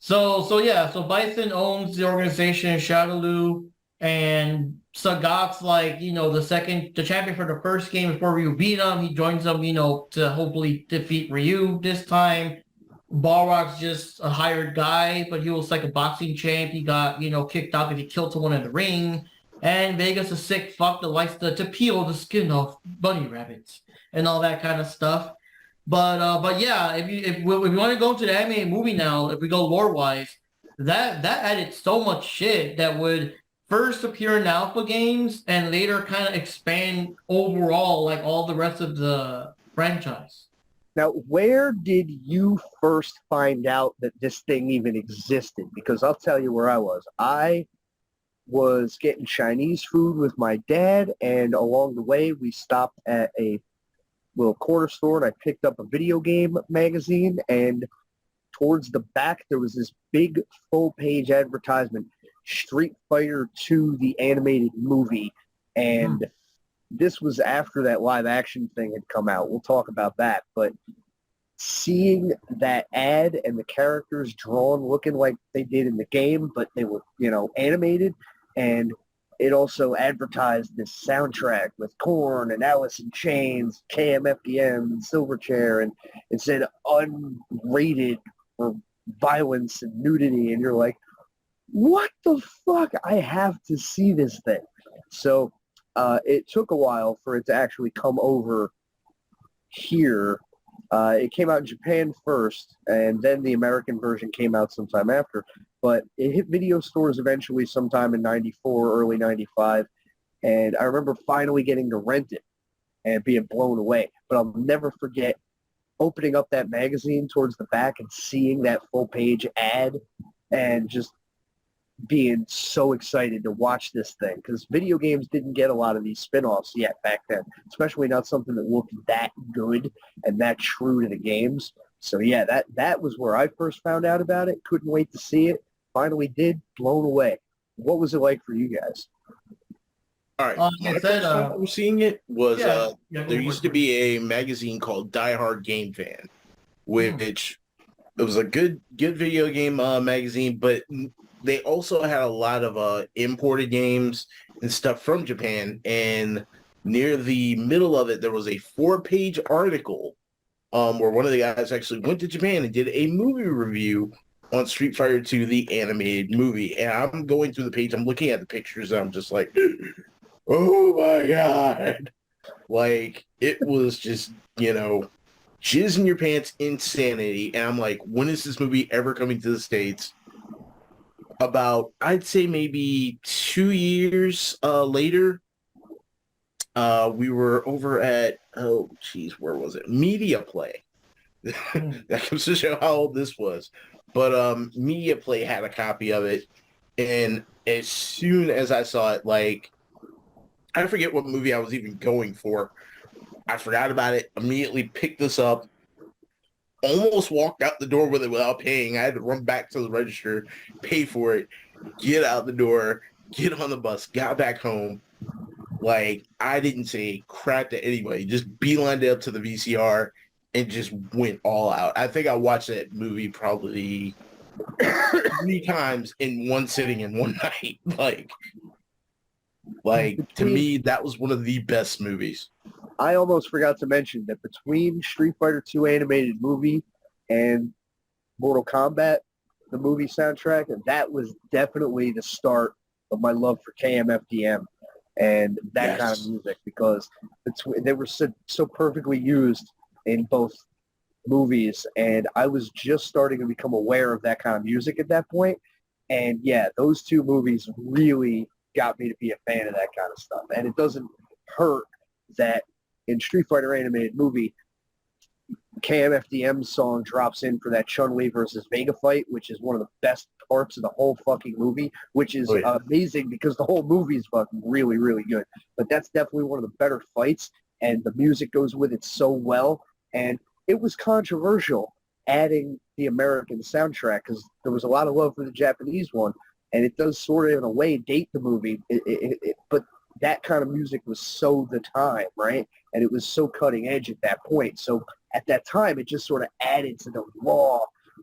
So Bison owns the organization Shadaloo, and Sagat's like, the champion for the first game before Ryu beat him. He joins them, to hopefully defeat Ryu this time. Balrog's just a hired guy, but he was like a boxing champ. He got, kicked out because he killed someone in the ring. And Vegas is sick fuck that likes to peel the skin off bunny rabbits and all that kind of stuff. But yeah, if we want to go to the anime movie now, if we go lore wise, that added so much shit that would first appear in alpha games and later kind of expand overall like all the rest of the franchise. Now, where did you first find out that this thing even existed? Because I'll tell you where I was. I was getting Chinese food with my dad, and along the way, we stopped at a little corner store, and I picked up a video game magazine, and towards the back, there was this big full-page advertisement, Street Fighter 2, the animated movie, and this was after that live action thing had come out. We'll talk about that, but seeing that ad and the characters drawn looking like they did in the game, but they were, animated, and it also advertised this soundtrack with Korn and Alice in Chains, KMFDM, and Silverchair, and it said unrated for violence and nudity, and you're like, what the fuck? I have to see this thing. So it took a while for it to actually come over here. It came out in Japan first, and then the American version came out sometime after. But it hit video stores eventually sometime in 94, early 95. And I remember finally getting to rent it and being blown away. But I'll never forget opening up that magazine towards the back and seeing that full-page ad and just being so excited to watch this thing, because video games didn't get a lot of these spin-offs yet back then, especially not something that looked that good and that true to the games. So yeah, that was where I first found out about it. Couldn't wait to see it. Finally did. Blown away. What was it like for you guys? All right. My first time I was seeing it was there used to be a magazine called Die Hard Game Fan, which it was a good video game magazine, but they also had a lot of imported games and stuff from Japan. And near the middle of it, there was a 4-page article where one of the guys actually went to Japan and did a movie review on Street Fighter 2, the animated movie. And I'm going through the page, I'm looking at the pictures, and I'm just like, oh my God. Like, it was just, jizz in your pants insanity. And I'm like, when is this movie ever coming to the States? About, I'd say maybe 2 years later, we were over at, where was it? Media Play. That goes to show how old this was. But Media Play had a copy of it, and as soon as I saw it, like, I forget what movie I was even going for. I forgot about it, immediately picked this up, almost walked out the door with it without paying. I had to run back to the register, pay for it, get out the door, get on the bus, got back home. Like, I didn't say crap to anybody, just beelined it up to the VCR and just went all out. I think I watched that movie probably 3 times in one sitting in one night. Like to me, that was one of the best movies. I almost forgot to mention that between Street Fighter 2 animated movie and Mortal Kombat, the movie soundtrack, and that was definitely the start of my love for KMFDM and that kind of music, because they were so perfectly used in both movies, and I was just starting to become aware of that kind of music at that point. And yeah, those 2 movies really got me to be a fan of that kind of stuff. And it doesn't hurt that in Street Fighter animated movie, KMFDM's song drops in for that Chun-Li versus Vega fight, which is one of the best parts of the whole fucking movie, which is amazing because the whole movie is fucking really, really good. But that's definitely one of the better fights, and the music goes with it so well. And it was controversial adding the American soundtrack because there was a lot of love for the Japanese one, and it does sort of, in a way, date the movie. But that kind of music was so the time, right? And it was so cutting edge at that point. So at that time, it just sort of added to the raw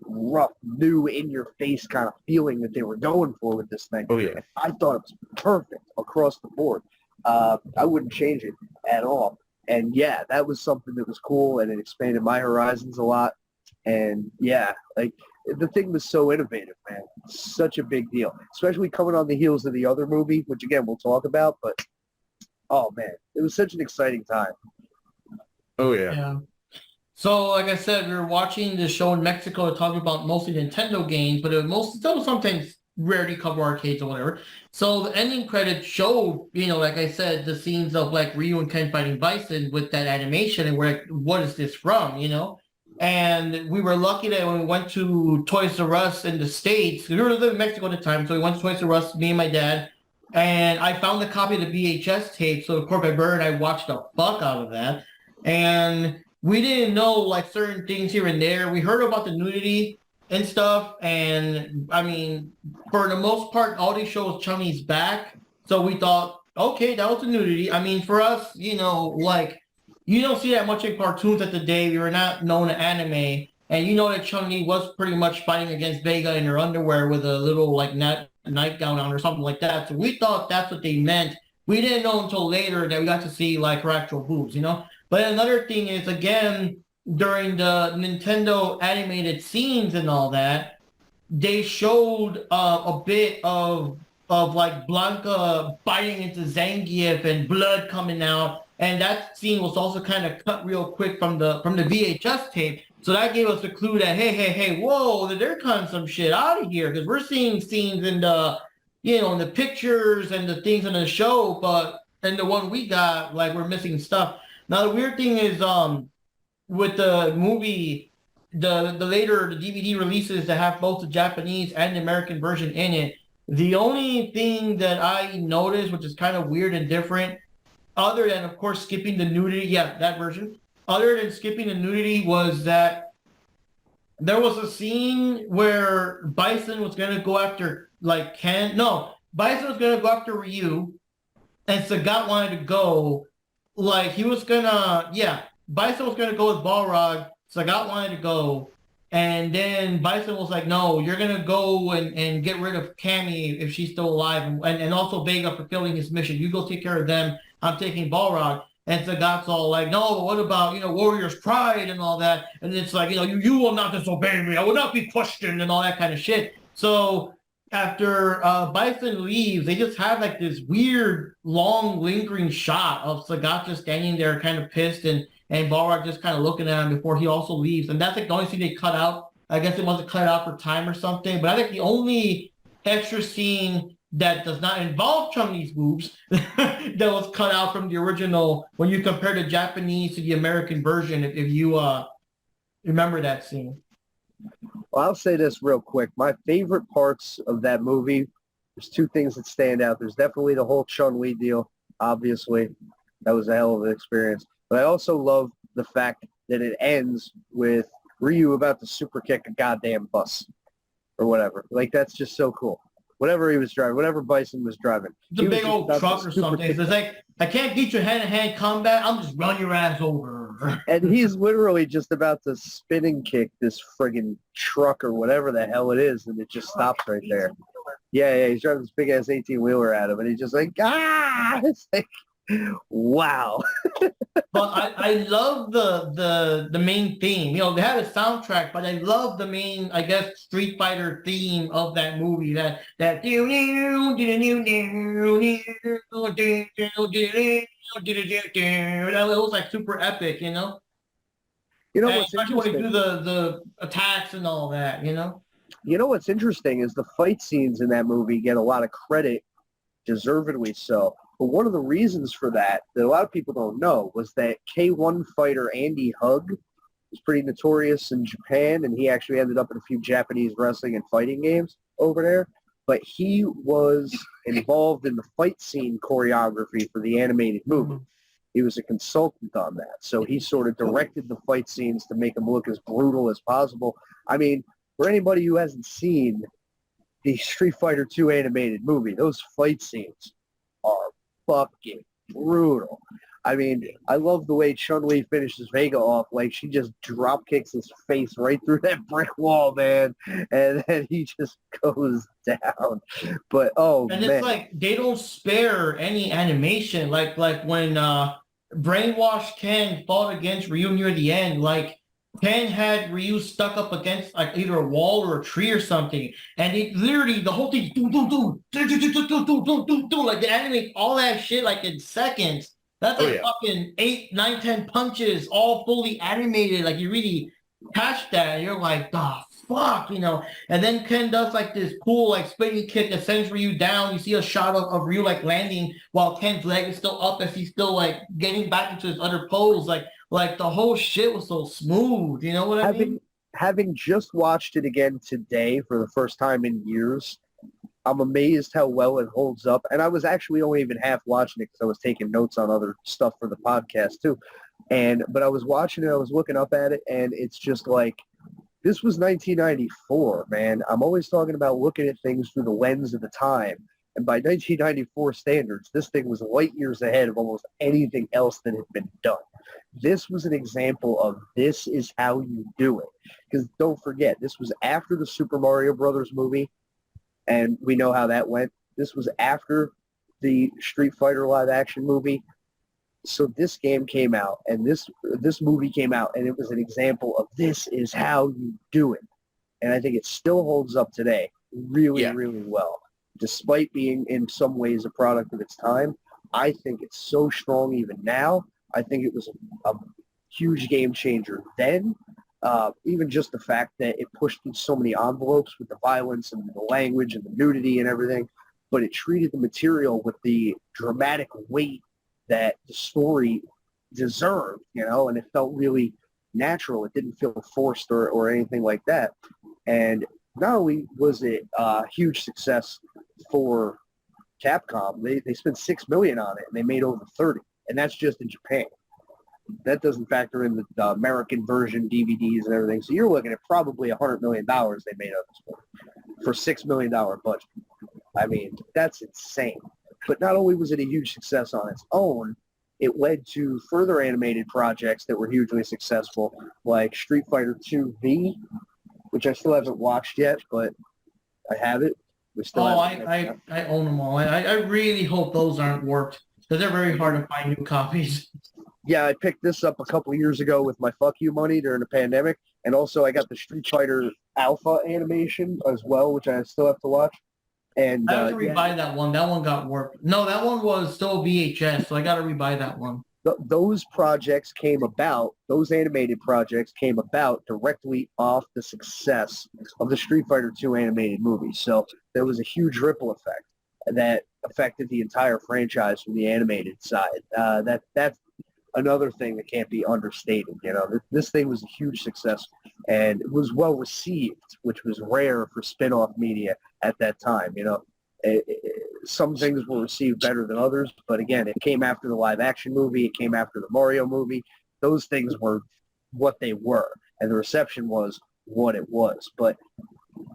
rough, new, in-your-face kind of feeling that they were going for with this thing. Oh, yeah. And I thought it was perfect across the board. I wouldn't change it at all. And, yeah, that was something that was cool, and it expanded my horizons a lot. And, yeah, like, the thing was so innovative, man. Such a big deal, especially coming on the heels of the other movie, which, again, we'll talk about. But, oh, man, it was such an exciting time. Oh, yeah. Yeah. So, like I said, we were watching this show in Mexico talking about mostly Nintendo games, but it was still sometimes rarely cover arcades or whatever. So the ending credits showed, like I said, the scenes of like Ryu and Ken fighting Bison with that animation, and we're like, what is this from, And we were lucky that when we went to Toys R Us in the States, we were living in Mexico at the time, so we went to Toys R Us, me and my dad, and I found a copy of the VHS tape, so of course my brother and I watched the fuck out of that. And we didn't know like certain things here and there. We heard about the nudity and stuff, and I mean, for the most part, all these shows Chun-Li's back, so we thought, okay, that was the nudity. I mean, for us, like you don't see that much in cartoons at the day. We were not known to anime, and that Chun-Li was pretty much fighting against Vega in her underwear with a little like nightgown on or something like that. So we thought that's what they meant. We didn't know until later that we got to see like her actual boobs, But another thing is, again, during the Nintendo animated scenes and all that, they showed a bit of like Blanca biting into Zangief and blood coming out, and that scene was also kind of cut real quick from the VHS tape. So that gave us a clue that hey, whoa, they're cutting some shit out of here, because we're seeing scenes in the in the pictures and the things in the show, but in the one we got, like, we're missing stuff. Now the weird thing is, with the movie, the DVD releases that have both the Japanese and the American version in it, the only thing that I noticed, which is kind of weird and different, other than of course skipping the nudity, that version, other than skipping the nudity, was that there was a scene where Bison was gonna go after Bison was gonna go after Ryu, and Sagat wanted to go. Like, he was gonna, Bison was gonna go with Balrog, Sagat wanted to go, and then Bison was like, no, you're gonna go and get rid of Cammy if she's still alive, and also Vega fulfilling his mission. You go take care of them, I'm taking Balrog. And Sagat's all like, no, but what about, warrior's pride and all that? And it's like, you will not disobey me, I will not be questioned, and all that kind of shit. So after Bison leaves, they just have like this weird, long, lingering shot of Sagat just standing there kind of pissed, and Balrog just kind of looking at him before he also leaves. And that's like the only thing they cut out. I guess it wasn't cut out for time or something. But I think the only extra scene that does not involve Chun-Li's boobs that was cut out from the original, when you compare the Japanese to the American version, if you remember that scene. Well, I'll say this real quick. My favorite parts of that movie, there's two things that stand out. There's definitely the whole Chun-Li deal, obviously. That was a hell of an experience. But I also love the fact that it ends with Ryu about to super kick a goddamn bus or whatever. Like, that's just so cool. Whatever he was driving, whatever Bison was driving. It's a big old truck or something. It's like, I can't beat you hand-to-hand combat. I'm just run your ass over. And he's literally just about to spinning kick this friggin' truck or whatever the hell it is, and it just stops right there. Yeah, he's driving this big-ass 18-wheeler at him, and he's just like, ah! It's like, wow. But I love the main theme. They had a soundtrack, but I love the main, I guess, Street Fighter theme of that movie. That it was like super epic, What's especially when they interesting? do the attacks and all that, You know what's interesting is the fight scenes in that movie get a lot of credit, deservedly so. But one of the reasons for that a lot of people don't know was that K1 fighter Andy Hug was pretty notorious in Japan, and he actually ended up in a few Japanese wrestling and fighting games over there. But he was involved in the fight scene choreography for the animated movie. He was a consultant on that. So he sort of directed the fight scenes to make them look as brutal as possible. I mean, for anybody who hasn't seen the Street Fighter II animated movie, those fight scenes are fucking brutal. I mean, I love the way Chun-Li finishes Vega off. Like, she just drop kicks his face right through that brick wall, man. And then he just goes down. But, oh, And man. it's like they don't spare any animation. Like when Brainwashed Ken fought against Ryu near the end, like Ken had Ryu stuck up against like either a wall or a tree or something. And it literally, the whole thing, like they animate all that shit like in seconds. That's like fucking 8, 9, 10 punches, all fully animated. Like you really catch that, and you're like, the fuck, you know. And then Ken does like this cool like spinning kick that sends Ryu down. You see a shot of Ryu like landing while Ken's leg is still up as he's still like getting back into his other pose. Like the whole shit was so smooth. You know what I mean? Having just watched it again today for the first time in years, I'm amazed how well it holds up. And I was actually only even half watching it because I was taking notes on other stuff for the podcast too. But I was watching it, I was looking up at it, and it's just like, this was 1994, man. I'm always talking about looking at things through the lens of the time. And by 1994 standards, this thing was light years ahead of almost anything else that had been done. This was an example of this is how you do it. Because don't forget, this was after the Super Mario Brothers movie, and we know how that went. This was after the Street Fighter live action movie. So this game came out, and this movie came out, and it was an example of this is how you do it. And I think it still holds up today really, really well. Despite being in some ways a product of its time, I think it's so strong even now. I think it was a huge game changer then. Even just the fact that it pushed through so many envelopes with the violence and the language and the nudity and everything, but it treated the material with the dramatic weight that the story deserved, you know, and it felt really natural. It didn't feel forced or anything like that. And not only was it a huge success for Capcom, they spent $6 million on it and they made over 30, and that's just in Japan. That doesn't factor in the American version DVDs and everything. So you're looking at probably $100 million they made of this movie for $6 million budget. I mean, that's insane. But not only was it a huge success on its own, it led to further animated projects that were hugely successful, like Street Fighter 2 V, which I still haven't watched yet, but I have it. I own them all. I really hope those aren't warped because they're very hard to find new copies. Yeah, I picked this up a couple of years ago with my fuck you money during the pandemic, and also I got the Street Fighter Alpha animation as well, which I still have to watch. And I have to rebuy that one. That one got warped. No, that one was still VHS, so I got to rebuy that one. Those animated projects came about directly off the success of the Street Fighter 2 animated movie. So there was a huge ripple effect that affected the entire franchise from the animated side. That's another thing that can't be understated. You know, this thing was a huge success and it was well received, which was rare for spin-off media at that time. You know, some things were received better than others, but again, it came after the live action movie. It came after the Mario movie. Those things were what they were, and the reception was what it was. But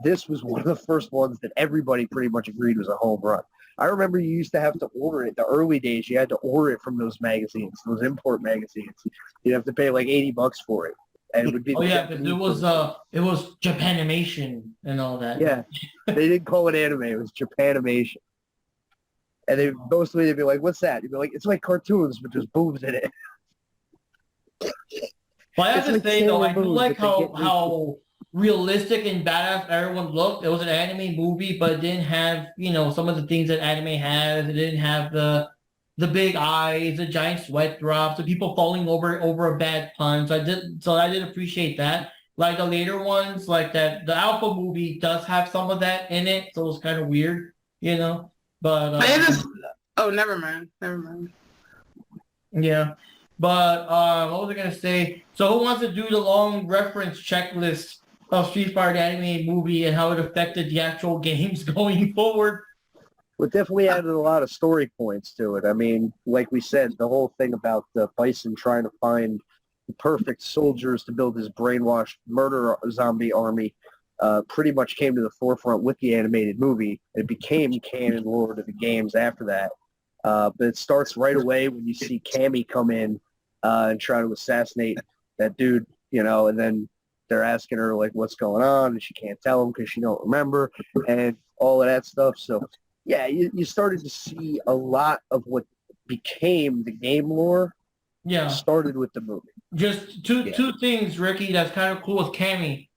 this was one of the first ones that everybody pretty much agreed was a home run. I remember you used to have to order it. The early days, you had to order it from those magazines, those import magazines. You'd have to pay like $80 for it, and it would be. Oh yeah, because it was Japanimation and all that. Yeah, they didn't call it anime; it was Japanimation. And they'd be like, "What's that?" You'd be like, "It's like cartoons, but there's boobs in it." Well, I have to say though, I do like how realistic and badass everyone looked. It was an anime movie, but it didn't have, you know, some of the things that anime has. It didn't have the big eyes, the giant sweat drops, the people falling over a bad punch. I did appreciate that. Like the later ones, like that, the Alpha movie does have some of that in it, so it's kind of weird, you know. But never mind. Yeah. But what was I gonna say? So who wants to do the long reference checklist of Street Fighter anime movie and how it affected the actual games going forward? Well, it definitely added a lot of story points to it. I mean, like we said, the whole thing about Bison trying to find the perfect soldiers to build his brainwashed murder zombie army pretty much came to the forefront with the animated movie. It became canon lore to the games after that. But it starts right away when you see Cammy come in and try to assassinate that dude, and then they're asking her, like, what's going on, and she can't tell them because she don't remember, and all of that stuff. So, yeah, you started to see a lot of what became the game lore started with the movie. Just two things, Ricky, that's kind of cool with Cammy.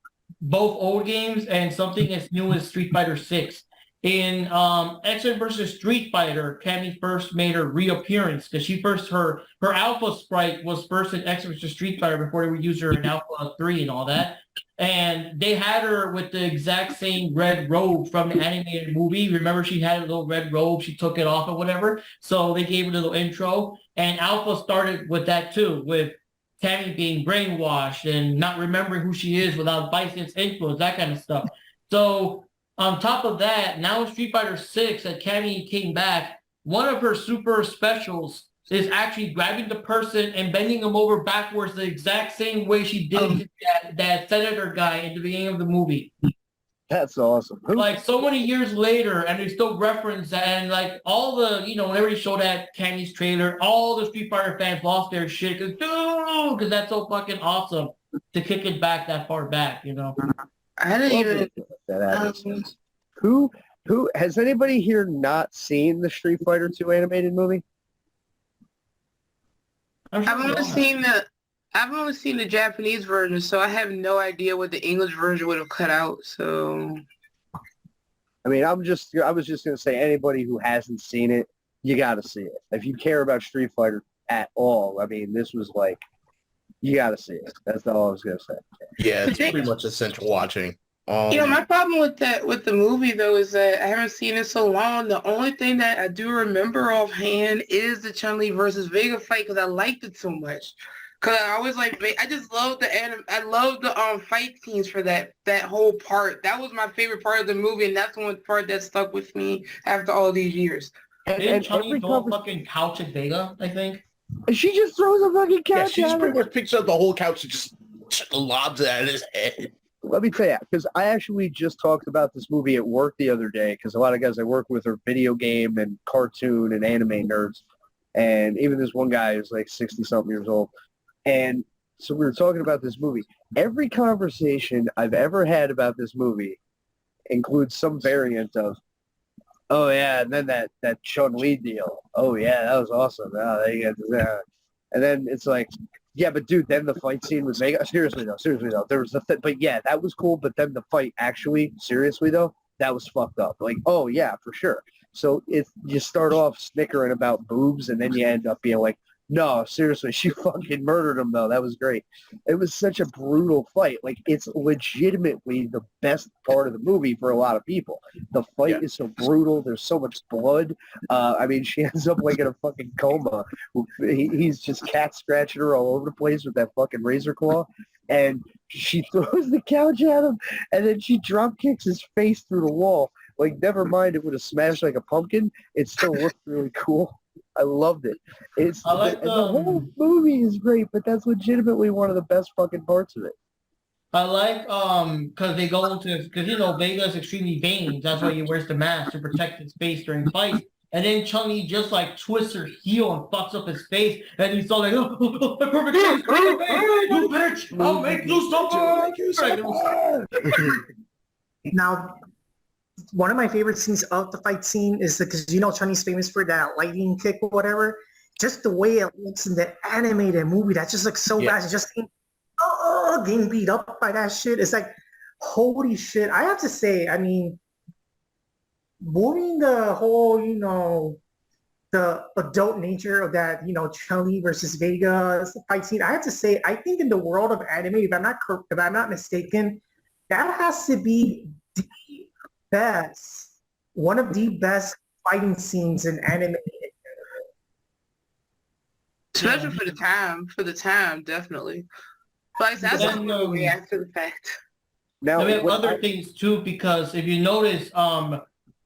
Both old games and something as new as Street Fighter 6. In X-Men versus Street Fighter, Cammy first made her reappearance because her alpha sprite was first in X-Men versus Street Fighter before they would use her in Alpha 3 and all that. And they had her with the exact same red robe from the animated movie. Remember, she had a little red robe. She took it off or whatever. So they gave her a little intro. And Alpha started with that too, with Cammy being brainwashed and not remembering who she is without Bison's influence, that kind of stuff. So on top of that, now in Street Fighter 6 that Cammy came back, one of her super specials is actually grabbing the person and bending them over backwards the exact same way she did that senator guy in the beginning of the movie. That's awesome. Like so many years later, and they still reference that, and like all the, whenever they show that Cammy's trailer, all the Street Fighter fans lost their shit because that's so fucking awesome to kick it back that far back, I didn't even. Who has anybody here not seen the Street Fighter 2 animated movie? I've only seen the Japanese version, so I have no idea what the English version would have cut out. So, I mean, I was just gonna say, anybody who hasn't seen it, you got to see it. If you care about Street Fighter at all, I mean, this was like, you got to see it. That's all I was gonna say. Yeah, it's pretty much essential watching. My problem with the movie though is that I haven't seen it so long. The only thing that I do remember offhand is the Chun-Li versus Vega fight because I liked it so much. Cause I always I just love I love the fight scenes for that whole part. That was my favorite part of the movie, and that's the one part that stuck with me after all these years. Didn't Chun-Li throw a fucking couch at Vega, I think? She just throws a fucking couch. Yeah, she just pretty much picks up the whole couch and just lobs it at his head. Let me tell you, because I actually just talked about this movie at work the other day, because a lot of guys I work with are video game and cartoon and anime nerds. And even this one guy is like 60-something years old. And so we were talking about this movie. Every conversation I've ever had about this movie includes some variant of, oh, yeah, and then that Chun-Li deal. Oh, yeah, that was awesome. Oh, they got that. And then it's like, yeah, but dude, then the fight scene with Vega. Seriously though, there was but yeah, that was cool. But then the fight, actually, seriously though, that was fucked up. Like, oh yeah, for sure. So you start off snickering about boobs, and then you end up being like, no, seriously, she fucking murdered him though. That was great. It was such a brutal fight. Like, it's legitimately the best part of the movie for a lot of people. The fight is so brutal. There's so much blood. I mean, she ends up like in a fucking coma. He's just cat scratching her all over the place with that fucking razor claw. And she throws the couch at him, and then she drop kicks his face through the wall. Like, never mind, it would have smashed like a pumpkin. It still looked really cool. I loved it. The whole movie is great, but that's legitimately one of the best fucking parts of it. I like because they go into Vega's extremely vain. That's why he wears the mask to protect his face during fights. And then Chun-Li just like twists her heel and fucks up his face, and he's all like, "Oh, my perfect face, you bitch! I'll make you suffer." Now, one of my favorite scenes of the fight scene is because Chun-Li's famous for that lightning kick or whatever. Just the way it looks in the animated movie, that just looks so bad. It's just getting beat up by that shit. It's like, holy shit. I have to say, I mean, moving the whole, the adult nature of that, Chun-Li versus Vega fight scene, I have to say, I think in the world of anime, if I'm not mistaken, that has to be one of the best fighting scenes in anime. Especially for the time, definitely. But that's a movie after the fact. Now we have other things too, because if you notice,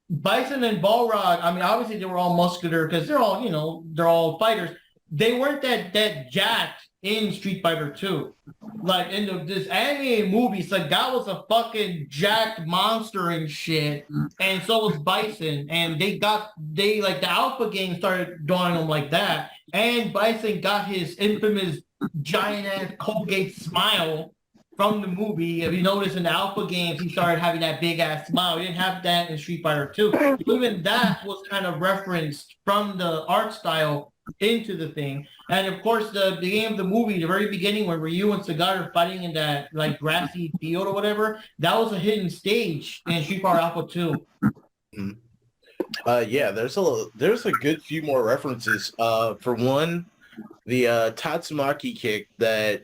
Bison and Balrog, I mean, obviously they were all muscular because they're all fighters. They weren't that jacked in Street Fighter 2. Like in this anime movie, Sagat was a fucking jacked monster and shit, and so was Bison. And they like the Alpha game started drawing him like that, and Bison got his infamous giant ass Colgate smile from the movie. If you notice in the Alpha games, he started having that big ass smile. He didn't have that in Street Fighter 2. Even that was kind of referenced from the art style into the thing. And of course, the beginning of the movie, the very beginning when Ryu and Sagat are fighting in that like grassy field or whatever, that was a hidden stage in Street Fighter Alpha 2. Yeah, there's a good few more references. For one, the Tatsumaki kick that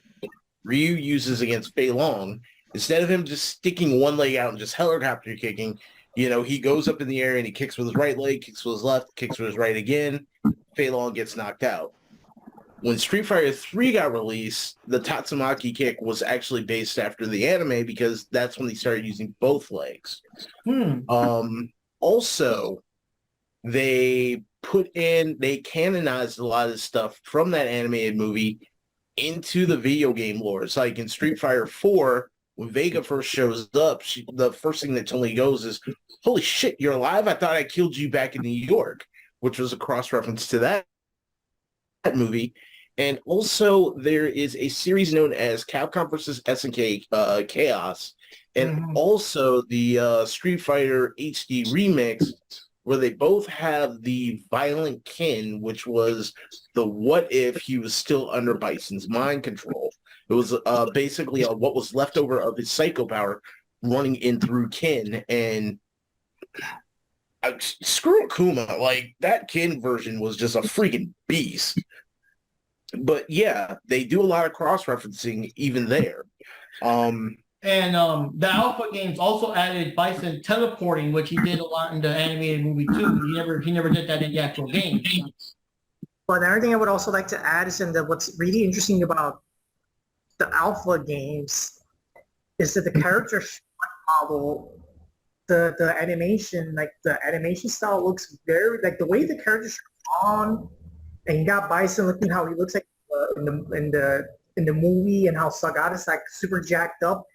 Ryu uses against Fei Long, instead of him just sticking one leg out and just helicopter kicking, he goes up in the air and he kicks with his right leg, kicks with his left, kicks with his right again. Fei Long gets knocked out. When Street Fighter 3 got released, the Tatsumaki kick was actually based after the anime because that's when they started using both legs. Also, they canonized a lot of stuff from that animated movie into the video game lore. It's like in Street Fighter 4, when Vega first shows up, the first thing that Tony goes is, "Holy shit, you're alive? I thought I killed you back in New York," which was a cross-reference to that movie. And also, there is a series known as Capcom vs. SNK Chaos, and also the Street Fighter HD remix, where they both have the Violent Kin, which was the what if he was still under Bison's mind control. It was basically what was left over of his psycho power running in through Kin. And screw Akuma, like that Kin version was just a freaking beast. But yeah, they do a lot of cross-referencing even there. And the Alpha games also added Bison teleporting, which he did a lot in the animated movie too. He never did that in the actual game. But another thing I would also like to add is what's really interesting about the Alpha games is that the character model, the animation, like the animation style looks very like the way the characters are on, and you got Bison looking how he looks like in the movie, and how Sagat is like super jacked up.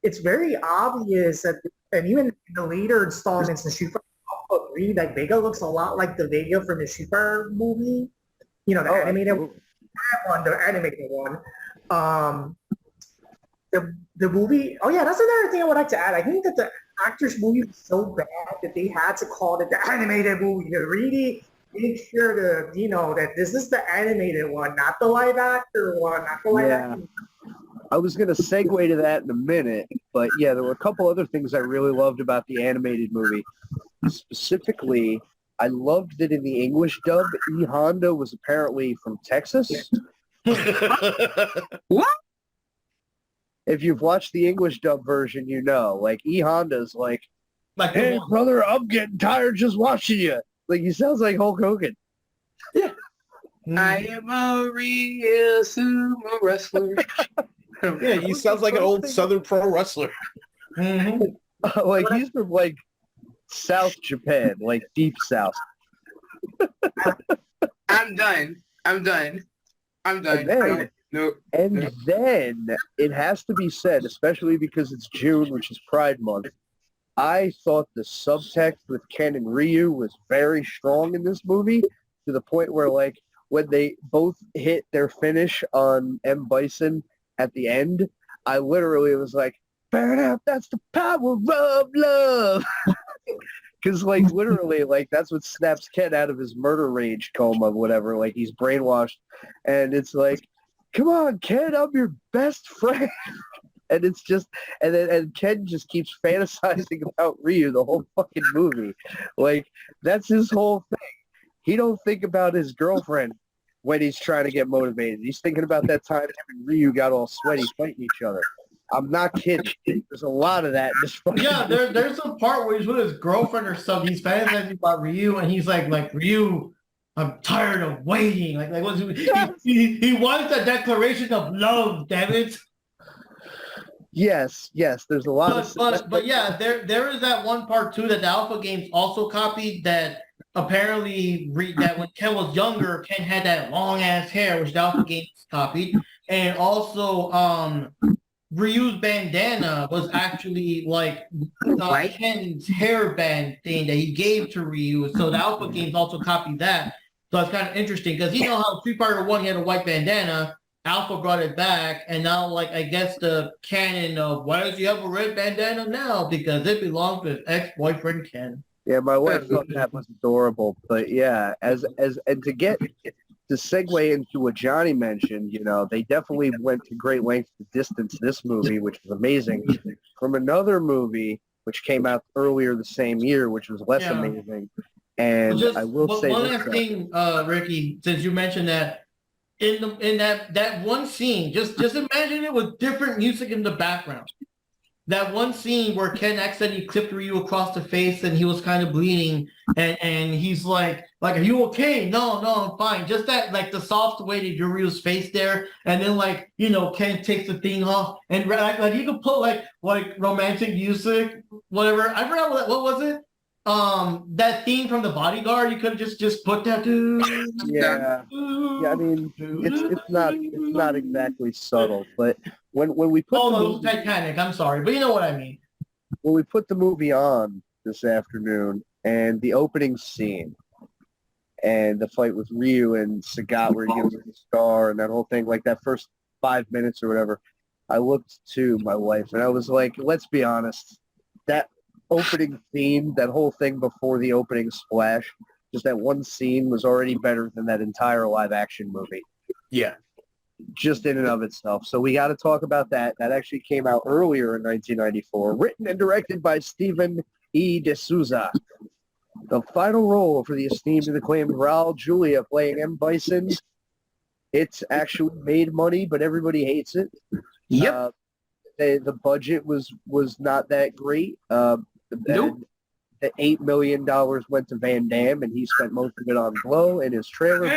It's very obvious that, and even in the later installments in Street Fighter Alpha 3, like Vega looks a lot like the Vega from the Street Fighter movie. The animated one, the animated one. The movie. Oh yeah, that's another thing I would like to add. I think that the actors' movie was so bad that they had to call it the animated movie to really make sure to that this is the animated one, not the live actor one, not the live actor. I was going to segue to that in a minute, but yeah, there were a couple other things I really loved about the animated movie. Specifically, I loved that in the English dub, E. Honda was apparently from Texas. What? If you've watched the English dub version, like E. Honda's like, "Hey, brother, I'm getting tired just watching you." Like, he sounds like Hulk Hogan. Yeah. I am a real sumo wrestler. Yeah, he sounds like an old Southern pro wrestler. Like, he's from, like, South Japan, like, deep South. I'm done. No. And then it has to be said, especially because it's June, which is Pride Month, I thought the subtext with Ken and Ryu was very strong in this movie, to the point where, like, when they both hit their finish on M. Bison at the end, I literally was like, "Burn up, that's the power of love." Because, like, literally, like, that's what snaps Ken out of his murder rage coma, whatever. Like, he's brainwashed. And it's like, "Come on, Ken, I'm your best friend." And it's just, and Ken just keeps fantasizing about Ryu the whole fucking movie. Like, that's his whole thing. He don't think about his girlfriend when he's trying to get motivated. He's thinking about that time him and Ryu got all sweaty fighting each other. I'm not kidding. There's a lot of that in this fucking movie. There's a part where he's with his girlfriend or something. He's fantasizing about Ryu, and he's like, "Ryu, I'm tired of waiting." Like what's he wants a declaration of love, damn it. Yes, there's a lot but yeah, there is that one part too that the Alpha games also copied, that apparently that when Ken was younger, Ken had that long ass hair, which the Alpha games copied, And also, Ryu's bandana was actually like Ken's hairband thing that he gave to Ryu. So the Alpha games also copied that. So it's kind of interesting because you know how Street Fighter 1 he had a white bandana. Alpha brought it back, and now, like, I guess the canon of why does he have a red bandana now? Because it belongs to his ex-boyfriend Ken. Yeah, my wife thought that was adorable, but yeah, and to segue into what Johnny mentioned, you know, they definitely went to great lengths to distance this movie, which was amazing, from another movie which came out earlier the same year, which was less amazing. And I will say one last thing, Ricky, since you mentioned that. In that one scene, just imagine it with different music in the background. That one scene where Ken accidentally clipped Ryu across the face and he was kind of bleeding, and he's like, are you okay? No, I'm fine. Just that, like, the soft way to Ryu's face there, and then, like, you know, Ken takes the thing off, and like you could put like romantic music, whatever. I forgot what was it. That theme from The Bodyguard, you could just put that. Yeah. I mean, it's not exactly subtle, but when we put Titanic, I'm sorry, but you know what I mean. When we put the movie on this afternoon, and the opening scene, and the fight with Ryu and Sagat where he gives him the star and that whole thing, like that first 5 minutes or whatever, I looked to my wife and I was like, let's be honest, that opening theme, that whole thing before the opening splash, just that one scene was already better than that entire live action movie. Yeah. Just in and of itself. So we got to talk about that. That actually came out earlier in 1994, written and directed by Stephen E. D'Souza. The final role for the esteemed and acclaimed Raul Julia playing M. Bison. It's actually made money, but everybody hates it. Yep. The budget was not that great. Nope. The $8 million went to Van Damme, and he spent most of it on Glow in his trailer.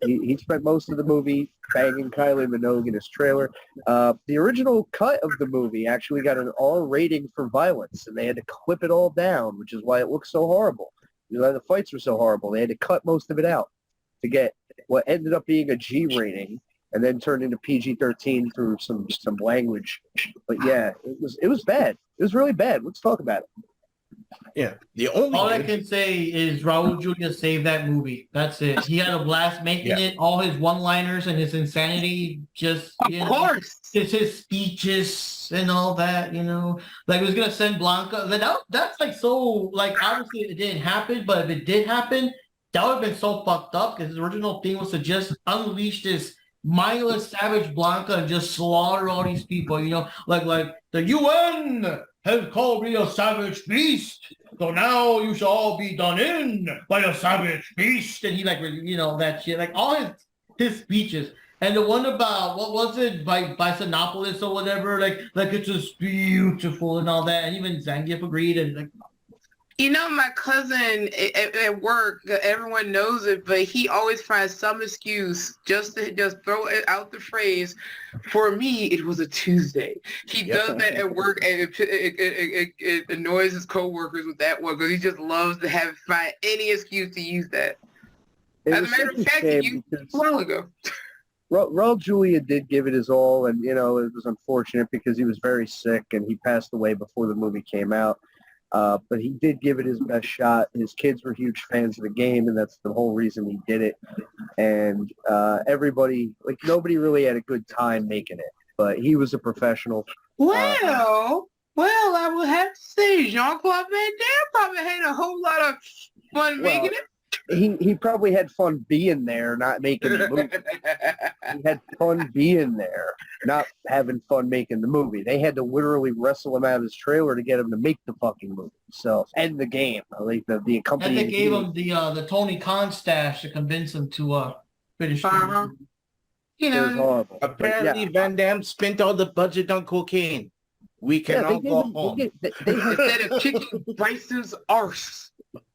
He spent most of the movie banging Kylie Minogue in his trailer. The original cut of the movie actually got an R rating for violence, and they had to clip it all down, which is why it looks so horrible. You know, the fights were so horrible. They had to cut most of it out to get what ended up being a G rating, and then turned into PG-13 through some language. But yeah, it was bad. It was really bad. Let's talk about it. Yeah. All I can say is Raul Julia saved that movie. That's it. He had a blast making it. All his one-liners and his insanity, just of course, his speeches and all that. You know, like he was gonna send Blanca. That's like so. Like obviously it didn't happen, but if it did happen, that would have been so fucked up because his original thing was to just unleash this mindless savage Blanca and just slaughter all these people. You know, like the UN has called me a savage beast, so now you shall all be done in by a savage beast. And he, like, you know, that shit, like all his speeches. And the one about, what was it, by Bisonopolis or whatever, like it's just beautiful and all that. And even Zangief agreed, and like, you know, my cousin at work, everyone knows it, but he always finds some excuse just to just throw it out the phrase, for me, it was a Tuesday. He does that at work, and it annoys his coworkers with that one, because he just loves to find any excuse to use that. As a matter of fact, he used it a while ago. Raul Julia did give it his all, and, you know, it was unfortunate because he was very sick, and he passed away before the movie came out. But he did give it his best shot. His kids were huge fans of the game, and that's the whole reason he did it. And everybody, like, nobody really had a good time making it, but he was a professional. Well, I would have to say Jean-Claude Van Damme probably had a whole lot of fun making it. He probably had fun being there, not making the movie. He had fun being there, not having fun making the movie. They had to literally wrestle him out of his trailer to get him to make the fucking movie. So, and the game, like the company. And they gave him the Tony Khan stash to convince him to finish. You know, it was horrible. Apparently, Van Damme spent all the budget on cocaine. We can all go home. Instead of kicking Bison's arse.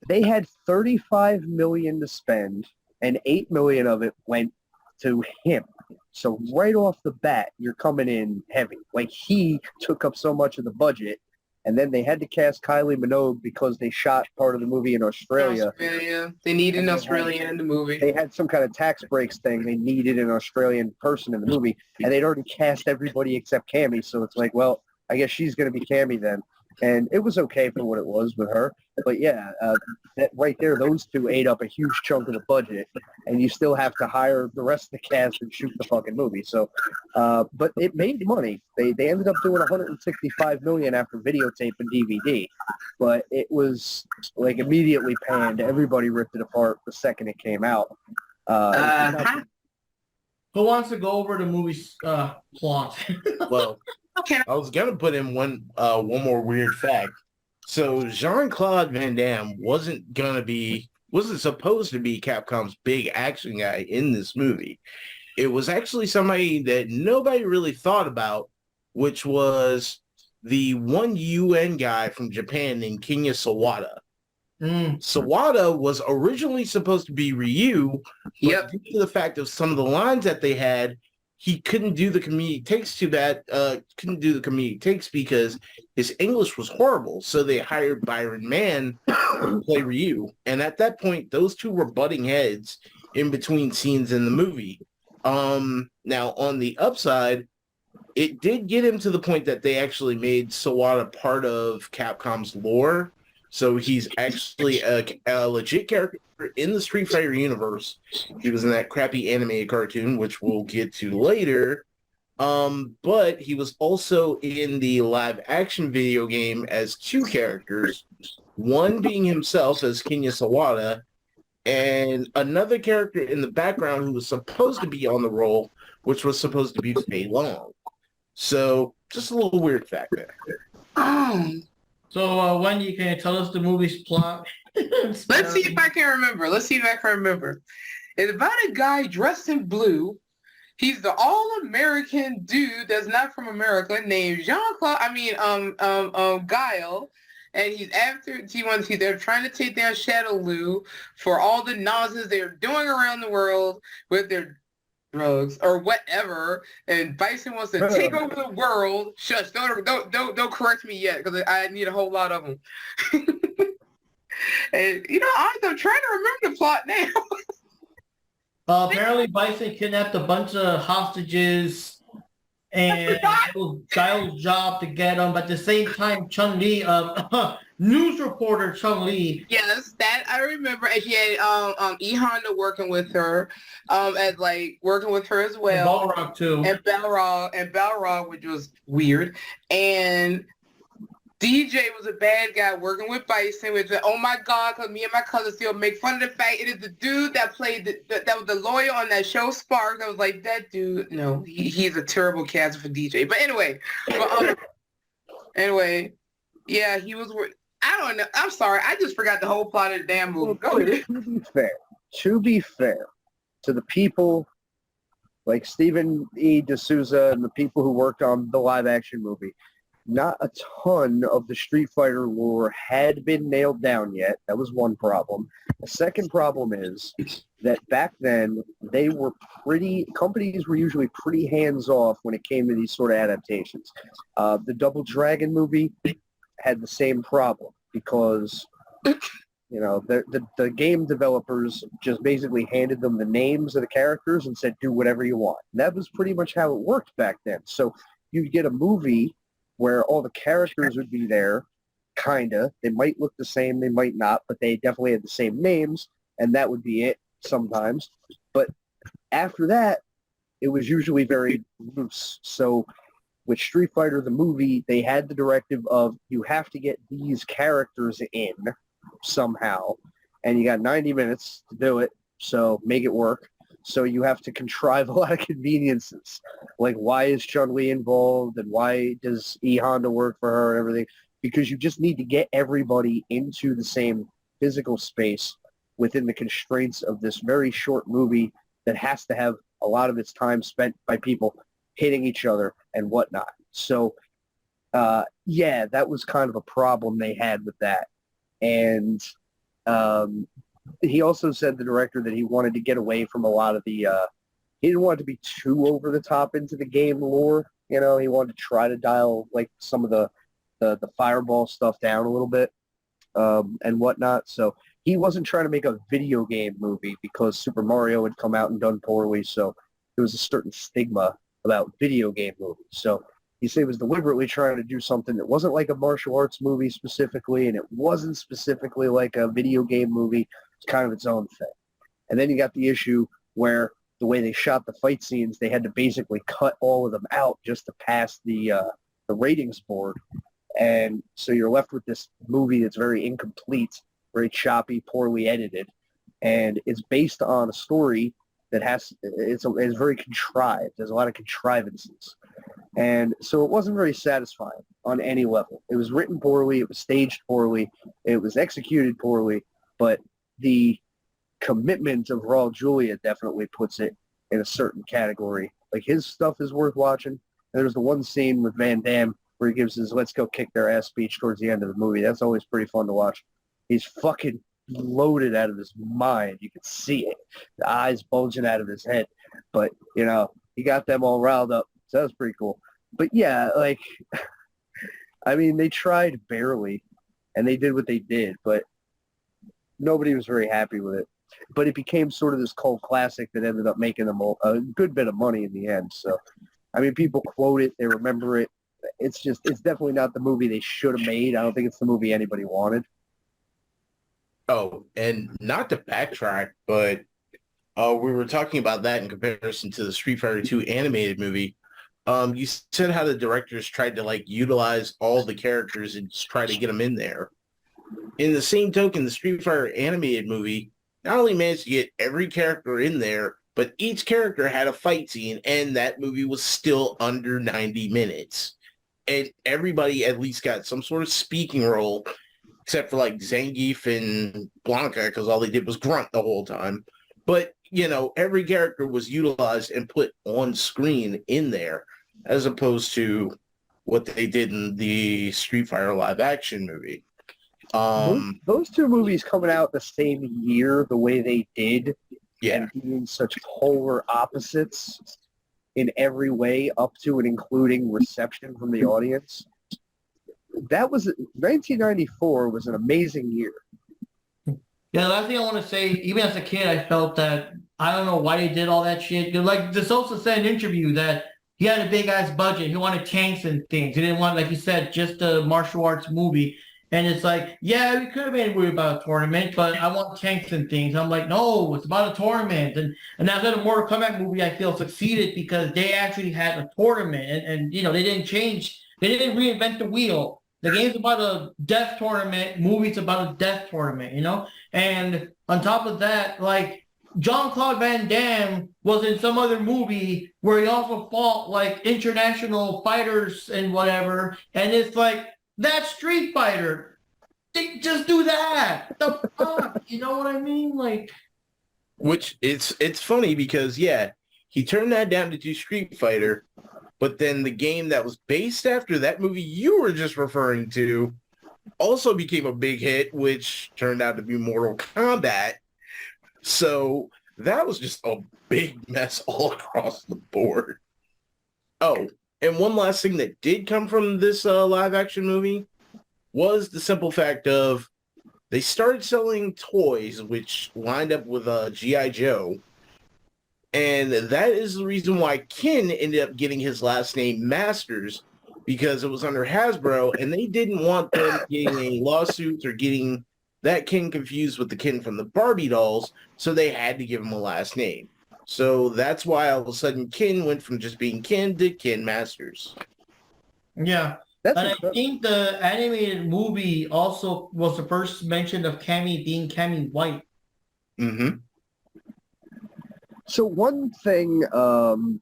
They had $35 million to spend, and $8 million of it went to him. So right off the bat, you're coming in heavy. Like, he took up so much of the budget And then they had to cast Kylie Minogue because they shot part of the movie in Australia. They needed an Australian in the movie. They had some kind of tax breaks thing. They needed an Australian person in the movie, and they'd already cast everybody except Cammy. So it's like, well, I guess she's going to be Cammy then. And it was okay for what it was with her. But yeah, that right there, those two ate up a huge chunk of the budget, and you still have to hire the rest of the cast and shoot the fucking movie. So, but it made money. They ended up doing $165 million after videotape and DVD, but it was like immediately panned. Everybody ripped it apart the second it came out. Who wants to go over the movie's plot? Well, I was gonna put in one more weird fact. So Jean-Claude Van Damme wasn't supposed to be Capcom's big action guy in this movie. It was actually somebody that nobody really thought about, which was the one UN guy from Japan named Kinya Sawada. Sawada was originally supposed to be Ryu, but due to the fact of some of the lines that they had, he couldn't do the comedic takes because his English was horrible. So they hired Byron Mann to play Ryu. And at that point, those two were butting heads in between scenes in the movie. Now, on the upside, it did get him to the point that they actually made Sawada part of Capcom's lore. So he's actually a legit character in the Street Fighter universe. He was in that crappy animated cartoon, which we'll get to later. But he was also in the live action video game as two characters, one being himself as Kinya Sawada, and another character in the background who was supposed to be on the role, which was supposed to be Fei Long. So just a little weird fact there. So, Wendy, can you tell us the movie's plot? Let's see if I can remember. It's about a guy dressed in blue. He's the all-American dude that's not from America named Guile. And they're trying to take down Shadow Lu for all the nonsense they're doing around the world with their drugs or whatever, and Bison wants to take over the world. Shush! Don't correct me yet because I need a whole lot of them. And I'm trying to remember the plot now. Apparently, Bison kidnapped a bunch of hostages, and it was Guile's job to get them. But at the same time, Chun-Li, news reporter Chun-Li. Yes, that I remember. And she had E Honda working with her, working with her as well. And Balrog too. And Balrog, which was weird. And DJ was a bad guy working with Bison, which was, oh my God, because me and my cousin still make fun of the fact it is the dude that played, that was the lawyer on that show Spark. That was like, that dude, no, he's a terrible cast for DJ. But anyway, yeah, he was, I don't know. I'm sorry. I just forgot the whole plot of the damn movie. Go ahead. To be fair to the people like Stephen E. D'Souza and the people who worked on the live action movie, not a ton of the Street Fighter lore had been nailed down yet. That was one problem. The second problem is that back then companies were usually pretty hands-off when it came to these sort of adaptations. The Double Dragon movie had the same problem because, the game developers just basically handed them the names of the characters and said, do whatever you want. And that was pretty much how it worked back then. So you'd get a movie where all the characters would be there, kinda. They might look the same, they might not, but they definitely had the same names, and that would be it sometimes. But after that, it was usually very loose. So with Street Fighter, the movie, they had the directive of you have to get these characters in somehow, and you got 90 minutes to do it, so make it work. So you have to contrive a lot of conveniences. Like, why is Chun-Li involved, and why does E Honda work for her and everything? Because you just need to get everybody into the same physical space within the constraints of this very short movie that has to have a lot of its time spent by people hitting each other and whatnot. So, that was kind of a problem they had with that. And he also said, the director, that he wanted to get away from a lot of the, he didn't want it to be too over the top into the game lore. He wanted to try to dial like some of the the fireball stuff down a little bit and whatnot. So he wasn't trying to make a video game movie because Super Mario had come out and done poorly. So there was a certain stigma about video game movies. So he said he was deliberately trying to do something that wasn't like a martial arts movie specifically, and it wasn't specifically like a video game movie. It's kind of its own thing. And then you got the issue where the way they shot the fight scenes, they had to basically cut all of them out just to pass the ratings board. And so you're left with this movie that's very incomplete, very choppy, poorly edited, and it's based on a story that it's very contrived. There's a lot of contrivances. And so it wasn't very satisfying on any level. It was written poorly, it was staged poorly, it was executed poorly, but the commitment of Raul Julia definitely puts it in a certain category. Like, his stuff is worth watching. And there's the one scene with Van Damme where he gives his "let's go kick their ass" speech towards the end of the movie. That's always pretty fun to watch. He's fucking loaded out of his mind. You can see it. The eyes bulging out of his head. But, you know, he got them all riled up. So that was pretty cool. But yeah, like, I mean, they tried barely, and they did what they did, but nobody was very happy with it. But it became sort of this cult classic that ended up making them a good bit of money in the end. So, I mean, people quote it, they remember it. It's definitely not the movie they should have made. I don't think it's the movie anybody wanted. Oh, and not to backtrack, but we were talking about that in comparison to the Street Fighter 2 animated movie. You said how the directors tried to, like, utilize all the characters and just try to get them in there. In the same token, the Street Fighter animated movie not only managed to get every character in there, but each character had a fight scene, and that movie was still under 90 minutes. And everybody at least got some sort of speaking role, except for, like, Zangief and Blanca, because all they did was grunt the whole time. But, you know, every character was utilized and put on screen in there, as opposed to what they did in the Street Fighter live action movie. Those two movies coming out the same year, the way they did, yeah, and being such polar opposites in every way, up to and including reception from the audience. That was 1994 was an amazing year. Yeah, the last thing I want to say, even as a kid, I felt that I don't know why they did all that shit. Like, De Sosa said in an interview that he had a big ass budget. He wanted tanks and things. He didn't want, like you said, just a martial arts movie. And it's like, yeah, we could have made a movie about a tournament, but I want tanks and things. I'm like, no, it's about a tournament. And that's why the Mortal Kombat movie, I feel, succeeded because they actually had a tournament. And you know, they didn't reinvent the wheel. The game's about a death tournament. Movie's about a death tournament, you know? And on top of that, like, Jean-Claude Van Damme was in some other movie where he also fought, like, international fighters and whatever. And it's like, that's Street Fighter. Just do that. The fuck? You know what I mean? Like, which it's funny because, yeah, he turned that down to do Street Fighter, but then the game that was based after that movie you were just referring to also became a big hit, which turned out to be Mortal Kombat. So that was just a big mess all across the board. Oh, and one last thing that did come from this live action movie was the simple fact of they started selling toys, which lined up with G.I. Joe. And that is the reason why Ken ended up getting his last name Masters, because it was under Hasbro, and they didn't want them getting any lawsuits or getting that Ken confused with the Ken from the Barbie dolls, so they had to give him a last name. So that's why all of a sudden Ken went from just being Ken to Ken Masters. yeah. And I think the animated movie also was the first mention of Cammy being Cammy White. Mm-hmm. So one thing, oh man,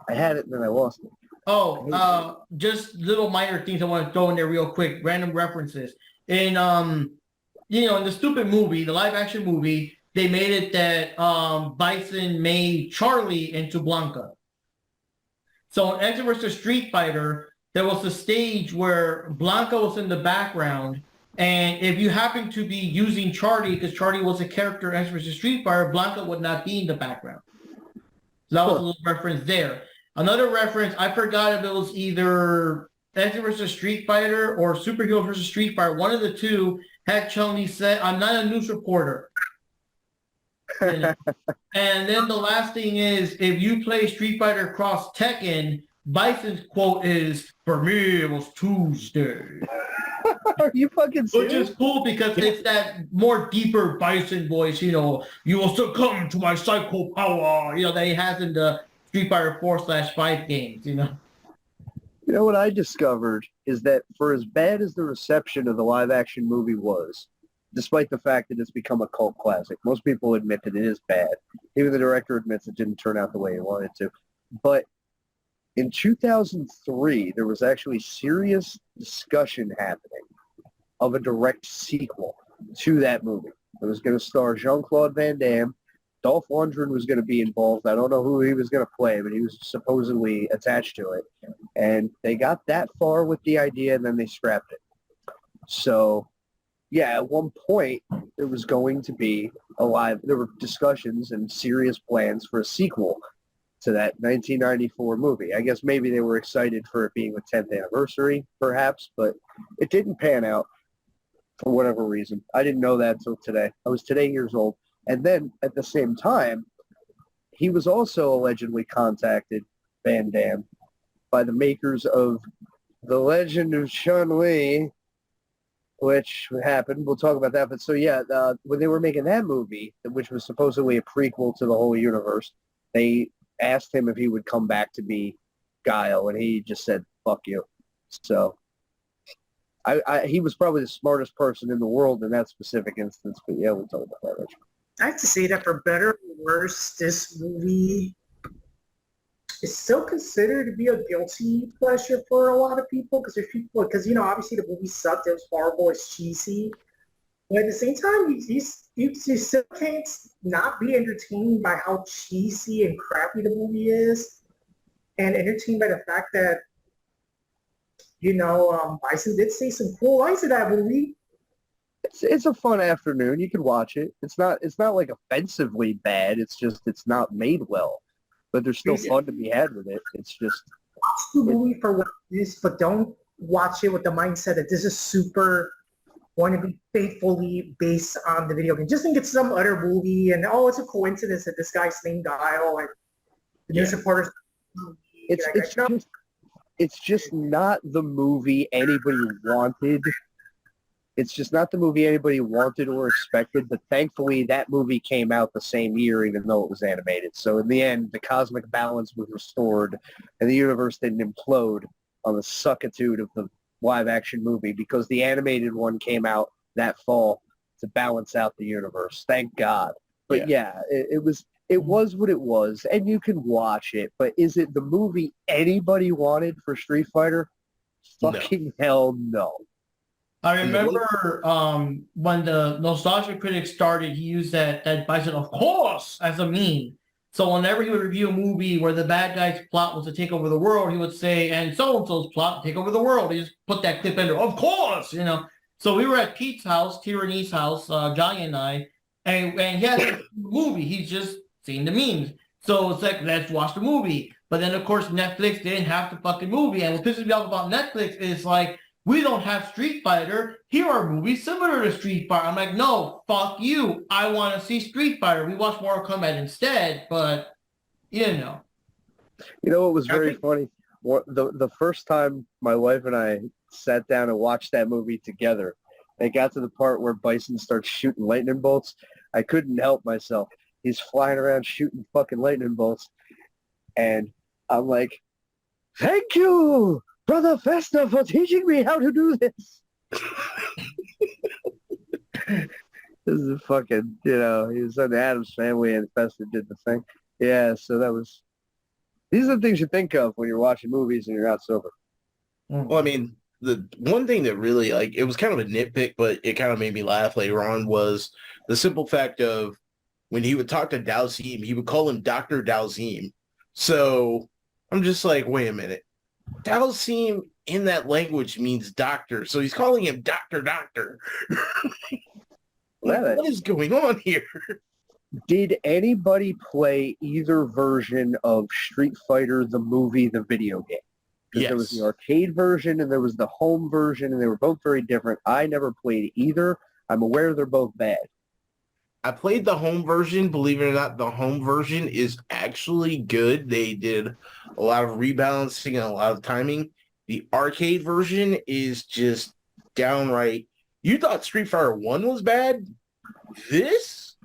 I had it and then I lost it. Just little minor things I want to throw in there real quick, random references. In you know, in the stupid movie, the live action movie, they made it that Bison made Charlie into Blanca. So in X vs. Street Fighter, there was a stage where Blanca was in the background, and if you happen to be using Charlie, because Charlie was a character in X vs. Street Fighter, Blanca would not be in the background. So that was a little reference there. Another reference, I forgot if it was either Edge versus Street Fighter or Superhero versus Street Fighter, one of the two, had Chun-Li said, "I'm not a news reporter." You know? And then the last thing is, if you play Street Fighter Cross Tekken, Bison's quote is, "For me, it was Tuesday." Are you fucking serious? Which is cool because it's that more deeper Bison voice, you know, "You will succumb to my psycho power," you know, that he has in the Street Fighter 4/5 games, you know. You know what I discovered is that for as bad as the reception of the live-action movie was, despite the fact that it's become a cult classic, most people admit that it is bad. Even the director admits it didn't turn out the way he wanted to. But in 2003, there was actually serious discussion happening of a direct sequel to that movie. It was going to star Jean-Claude Van Damme. Dolph Lundgren was going to be involved. I don't know who he was going to play, but he was supposedly attached to it. And they got that far with the idea, and then they scrapped it. So, yeah, at one point, there was going to be there were discussions and serious plans for a sequel to that 1994 movie. I guess maybe they were excited for it being the 10th anniversary, perhaps, but it didn't pan out for whatever reason. I didn't know that until today. I was today years old. And then at the same time, he was also allegedly contacted, Van Damme, by the makers of The Legend of Chun-Li, which happened. We'll talk about that. But so, yeah, when they were making that movie, which was supposedly a prequel to the whole universe, they asked him if he would come back to be Guile, and he just said, "Fuck you." So he was probably the smartest person in the world in that specific instance. But yeah, we'll talk about that later. I have to say that for better or worse, this movie is still considered to be a guilty pleasure for a lot of people because you know, obviously the movie sucked. It was horrible. It's cheesy. But at the same time, you still can't not be entertained by how cheesy and crappy the movie is, and entertained by the fact that, you know, Bison did say some cool lines in that movie. It's a fun afternoon. You can watch it. It's not like offensively bad. It's just it's not made well, but there's still fun to be had with it. It's just watch the movie for what it is, but don't watch it with the mindset that this is super going to be faithfully based on the video game. Just think it's some other movie, and it's a coincidence that this guy's named Guile and the new supporters. It's just not the movie anybody wanted. It's just not the movie anybody wanted or expected, but thankfully that movie came out the same year, even though it was animated. So in the end, the cosmic balance was restored, and the universe didn't implode on the suckitude of the live-action movie because the animated one came out that fall to balance out the universe. Thank God. But yeah, it was what it was, and you can watch it. But is it the movie anybody wanted for Street Fighter? Fucking hell no. I remember when the Nostalgia Critic started, he used that Bison, "of course," as a meme. So whenever he would review a movie where the bad guy's plot was to take over the world, he would say, "and so-and-so's plot, take over the world." He just put that clip in there, "of course," you know. So we were at Pete's house, Tyranny's house, Johnny and I, and he hadn't seen the movie. He's just seen the memes. So it's like, let's watch the movie. But then, of course, Netflix didn't have the fucking movie. And what pisses me off about Netflix is like, we don't have Street Fighter. Here are movies similar to Street Fighter. I'm like, no, fuck you. I want to see Street Fighter. We watch Mortal Kombat instead, but, you know. You know what was very funny? The first time my wife and I sat down and watched that movie together, it got to the part where Bison starts shooting lightning bolts. I couldn't help myself. He's flying around shooting fucking lightning bolts. And I'm like, "Thank you, Brother Festa, for teaching me how to do this." This is a fucking, you know, he was on the Addams Family and Festa did the thing. Yeah, so these are the things you think of when you're watching movies and you're not sober. Well, I mean, the one thing that really, like, it was kind of a nitpick, but it kind of made me laugh later on was the simple fact of when he would talk to Dhalsim, he would call him Dr. Dhalsim. So I'm just like, wait a minute. Dhalsim in that language means doctor. So he's calling him Doctor. What is going on here? Did anybody play either version of Street Fighter, the movie, the video game? Because there was the arcade version and there was the home version, and they were both very different. I never played either. I'm aware they're both bad. I played the home version. Believe it or not, the home version is actually good. They did a lot of rebalancing and a lot of timing. The arcade version is just downright. You thought Street Fighter 1 was bad? This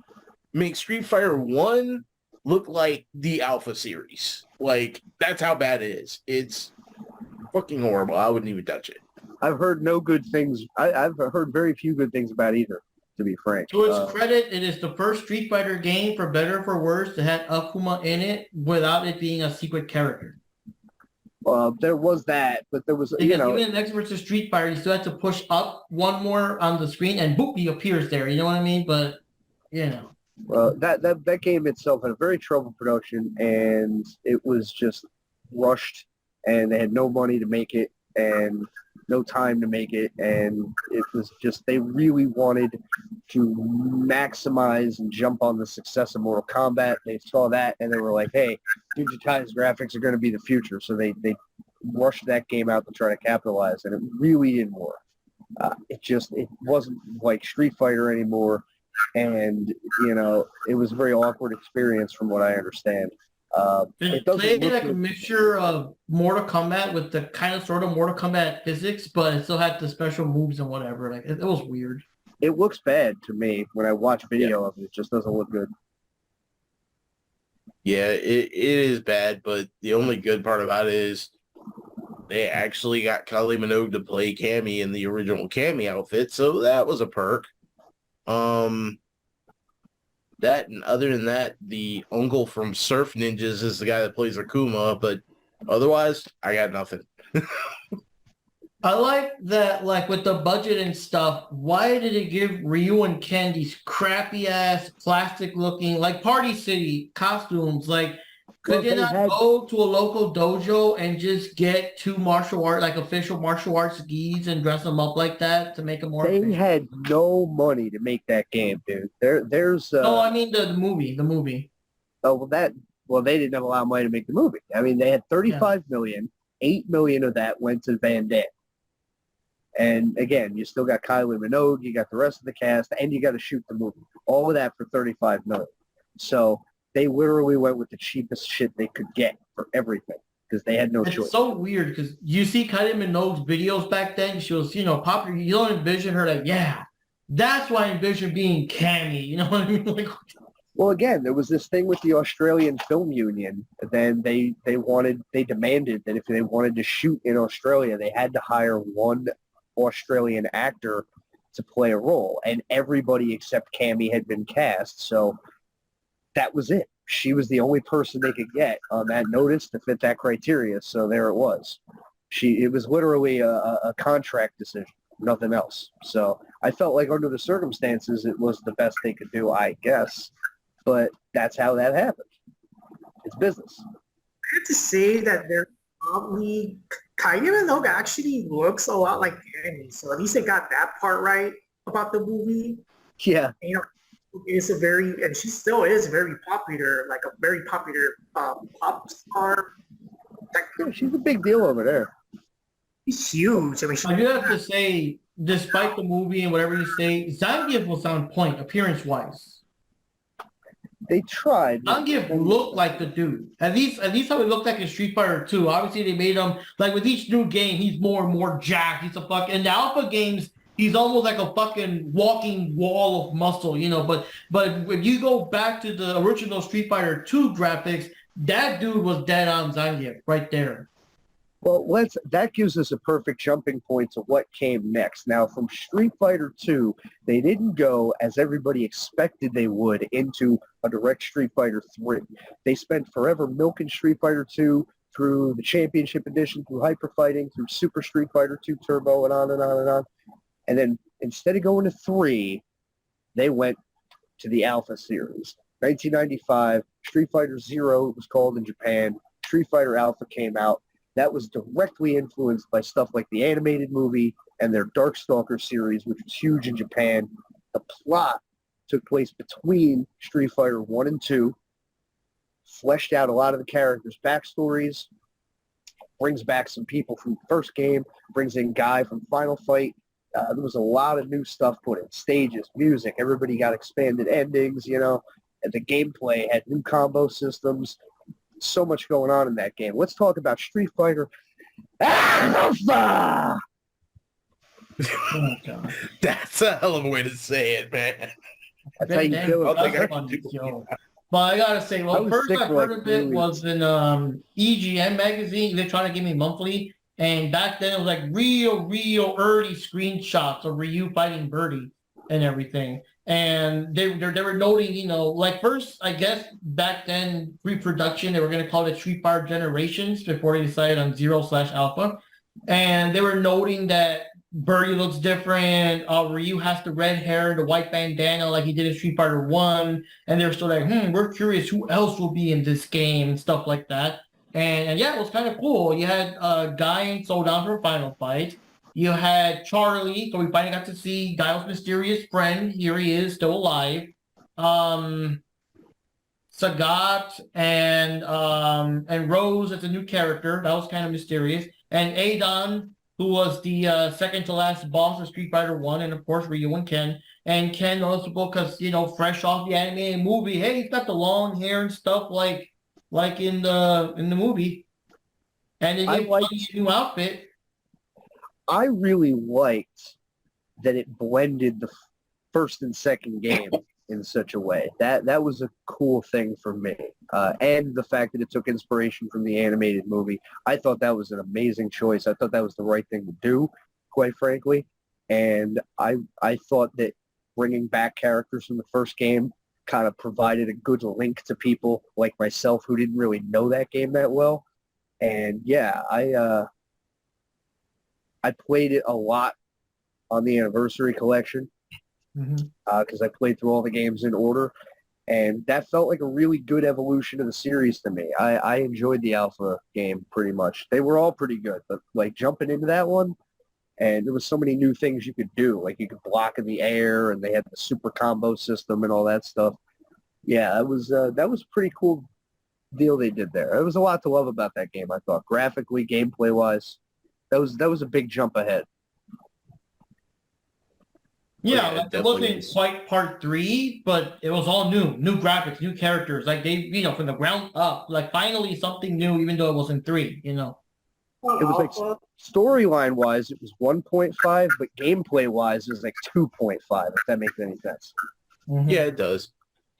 makes Street Fighter 1 look like the Alpha series. Like, that's how bad it is. It's fucking horrible. I wouldn't even touch it. I've heard no good things. I've heard very few good things about either, to be frank. To its credit, it is the first Street Fighter game, for better or for worse, that had Akuma in it without it being a secret character. There was that, but there was, because even in X versus Street Fighter, you still had to push up one more on the screen, and boop, he appears there. You know what I mean? But that game itself had a very troubled production, and it was just rushed, and they had no money to make it, and no time to make it, and it was just, they really wanted to maximize and jump on the success of Mortal Kombat. They saw that, and they were like, hey, digitized graphics are going to be the future, so they rushed that game out to try to capitalize, and it really didn't work. It wasn't like Street Fighter anymore, and, it was a very awkward experience from what I understand. It played like a mixture of Mortal Kombat with the kind of sort of Mortal Kombat physics, but it still had the special moves and whatever. Like it was weird. It looks bad to me when I watch video of it. It just doesn't look good. Yeah, it is bad, but the only good part about it is they actually got Kylie Minogue to play Cammy in the original Cammy outfit, so that was a perk. That, and other than that, the uncle from Surf Ninjas is the guy that plays Akuma, but otherwise, I got nothing. I like that, like, with the budget and stuff, why did it give Ryu and Ken these crappy-ass, plastic-looking, like, Party City costumes? Like, could they not go to a local dojo and just get two martial art, like, official martial arts gis and dress them up like that to make them more They official? had no money to make that game, dude. There's No, I mean the movie. Oh, they didn't have a lot of money to make the movie. I mean, they had 35 million. 8 million of that went to Van Damme. And again, you still got Kylie Minogue, you got the rest of the cast, and you got to shoot the movie. All of that for 35 million. So they literally went with the cheapest shit they could get for everything because they had no choice. It's so weird because you see Kylie Minogue's videos back then. She was, popular. You don't envision her like, yeah, that's why I envision being Cammy. You know what I mean? Like, well, again, there was this thing with the Australian Film Union. Then they demanded that if they wanted to shoot in Australia, they had to hire one Australian actor to play a role, and everybody except Cammy had been cast, so that was it. She was the only person they could get on that notice to fit that criteria, so there it was. It was literally a contract decision, nothing else. So I felt like under the circumstances, it was the best they could do, I guess, but that's how that happened. It's business. I have to say that they're probably Kylie Minogue actually looks a lot like Annie, so at least they got that part right about the movie. Yeah. It's and she still is very popular, like a very popular pop star. Yeah, she's a big deal over there. She's huge. I mean, I do have to say, despite the movie and whatever you say, Zangief was on point appearance-wise. They tried. Zangief looked like the dude. At least how he looked like in Street Fighter 2. Obviously, they made him, like, with each new game, he's more and more jacked. He's in the Alpha games, he's almost like a fucking walking wall of muscle, But if you go back to the original Street Fighter 2 graphics, that dude was dead on Zangief right there. Well, that gives us a perfect jumping point to what came next. Now, from Street Fighter 2, they didn't go, as everybody expected they would, into a direct Street Fighter 3. They spent forever milking Street Fighter 2 through the Championship Edition, through Hyper Fighting, through Super Street Fighter 2 Turbo, and on and on and on. And then instead of going to 3, they went to the Alpha series. 1995, Street Fighter Zero, it was called in Japan. Street Fighter Alpha came out. That was directly influenced by stuff like the animated movie and their Darkstalker series, which was huge in Japan. The plot took place between Street Fighter 1 and 2, fleshed out a lot of the characters' backstories, brings back some people from the first game, brings in Guy from Final Fight. There was a lot of new stuff put in, stages, music. Everybody got expanded endings, you know. And the gameplay had new combo systems. So much going on in that game. Let's talk about Street Fighter Alpha! Oh my god. That's a hell of a way to say it, man. That's how you do it. But I gotta say, well, first I heard of it was in EGM magazine. They're trying to give me monthly, and back then it was like real early screenshots of Ryu fighting Birdie and everything. And they were noting, you know, like first I guess back then pre-production they were gonna call it Street Fighter Generations before they decided on 0/Alpha, and they were noting that Birdie looks different. Ryu has the red hair, the white bandana like he did in Street Fighter 1. And they're still like, we're curious who else will be in this game and stuff like that. And yeah, it was kind of cool. You had Guy and Sodan for Final Fight. You had Charlie, so we finally got to see Guile's mysterious friend. Here he is, still alive. Sagat and Rose as a new character. That was kind of mysterious. And Adon, who was the second to last boss of Street Fighter 1, and of course Ryu and Ken. And Ken noticeable because, you know, fresh off the animated movie, hey, he's got the long hair and stuff like in the movie. And then he had a new outfit. I really liked that it blended the first and second game in such a way. That was a cool thing for me. And the fact that it took inspiration from the animated movie. I thought that was an amazing choice. I thought that was the right thing to do, quite frankly. And I thought that bringing back characters from the first game kind of provided a good link to people like myself who didn't really know that game that well. And yeah, I played it a lot on the Anniversary Collection because I played through all the games in order. And that felt like a really good evolution of the series to me. I enjoyed the Alpha game pretty much. They were all pretty good, but like jumping into that one, and there was so many new things you could do. Like you could block in the air, and they had the super combo system and all that stuff. Yeah, that was a pretty cool deal they did there. There was a lot to love about that game, I thought. Graphically, gameplay-wise, that was a big jump ahead. Yeah, it wasn't quite part 3, but it was all new graphics, new characters. Like they, you know, from the ground up, like finally something new, even though it wasn't 3, you know. It was like storyline-wise, it was 1.5, but gameplay-wise, it was like 2.5, if that makes any sense. Yeah, it does.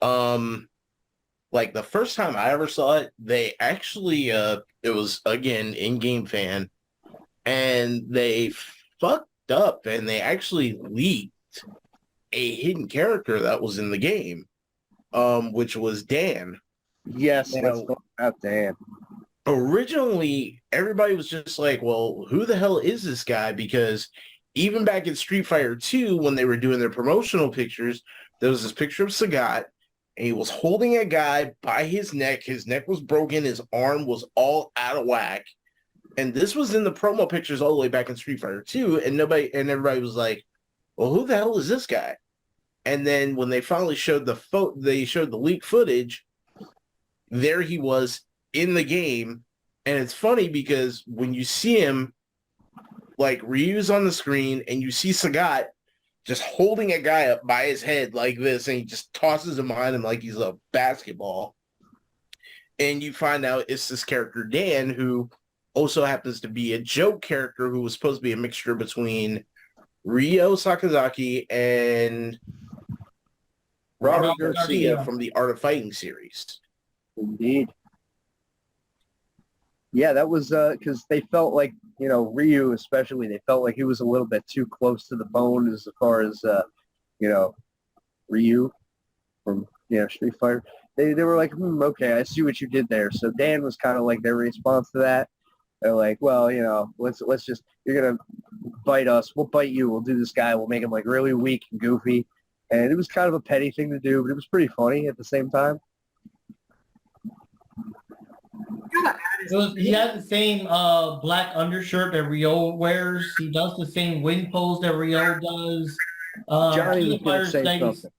Like the first time I ever saw it, they actually, it was again in-game fan, and they fucked up, and they actually leaked a hidden character that was in the game, which was Dan. Yes, let's talk about Dan. Originally, everybody was just like, well, who the hell is this guy? Because even back in Street Fighter 2, when they were doing their promotional pictures, there was this picture of Sagat, and he was holding a guy by his neck. His neck was broken. His arm was all out of whack. And this was in the promo pictures all the way back in Street Fighter 2, and everybody was like, well, who the hell is this guy? And then when they finally showed they showed the leaked footage, there he was in the game. And it's funny because when you see him, like Ryu's on the screen and you see Sagat just holding a guy up by his head like this, and he just tosses him behind him like he's a basketball. And you find out it's this character Dan, who also happens to be a joke character who was supposed to be a mixture between Ryo Sakazaki and Robert Garcia from the Art of Fighting series. Indeed. Yeah, that was because they felt like, you know, Ryu especially, they felt like he was a little bit too close to the bone as far as, you know, Ryu from, you know, Street Fighter. They were like, okay, I see what you did there. So Dan was kind of like their response to that. They're like, well, you know, let's just, you're going to bite us. We'll bite you. We'll do this guy. We'll make him like really weak and goofy. And it was kind of a petty thing to do, but it was pretty funny at the same time. He has the same black undershirt that Ryo wears. He does the same wind pose that Ryo does. Johnny was going to say something.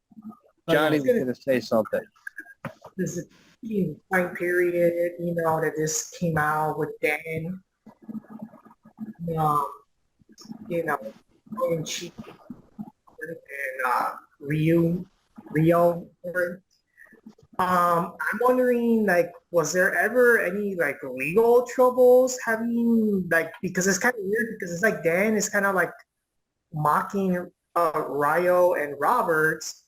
Johnny was going to say something. This is time period, you know, that this came out with Dan. um, you know, going cheap and Rio. I'm wondering, like, was there ever any like legal troubles having like because it's kind of weird because it's like Dan is kind of like mocking Ryo and Roberts,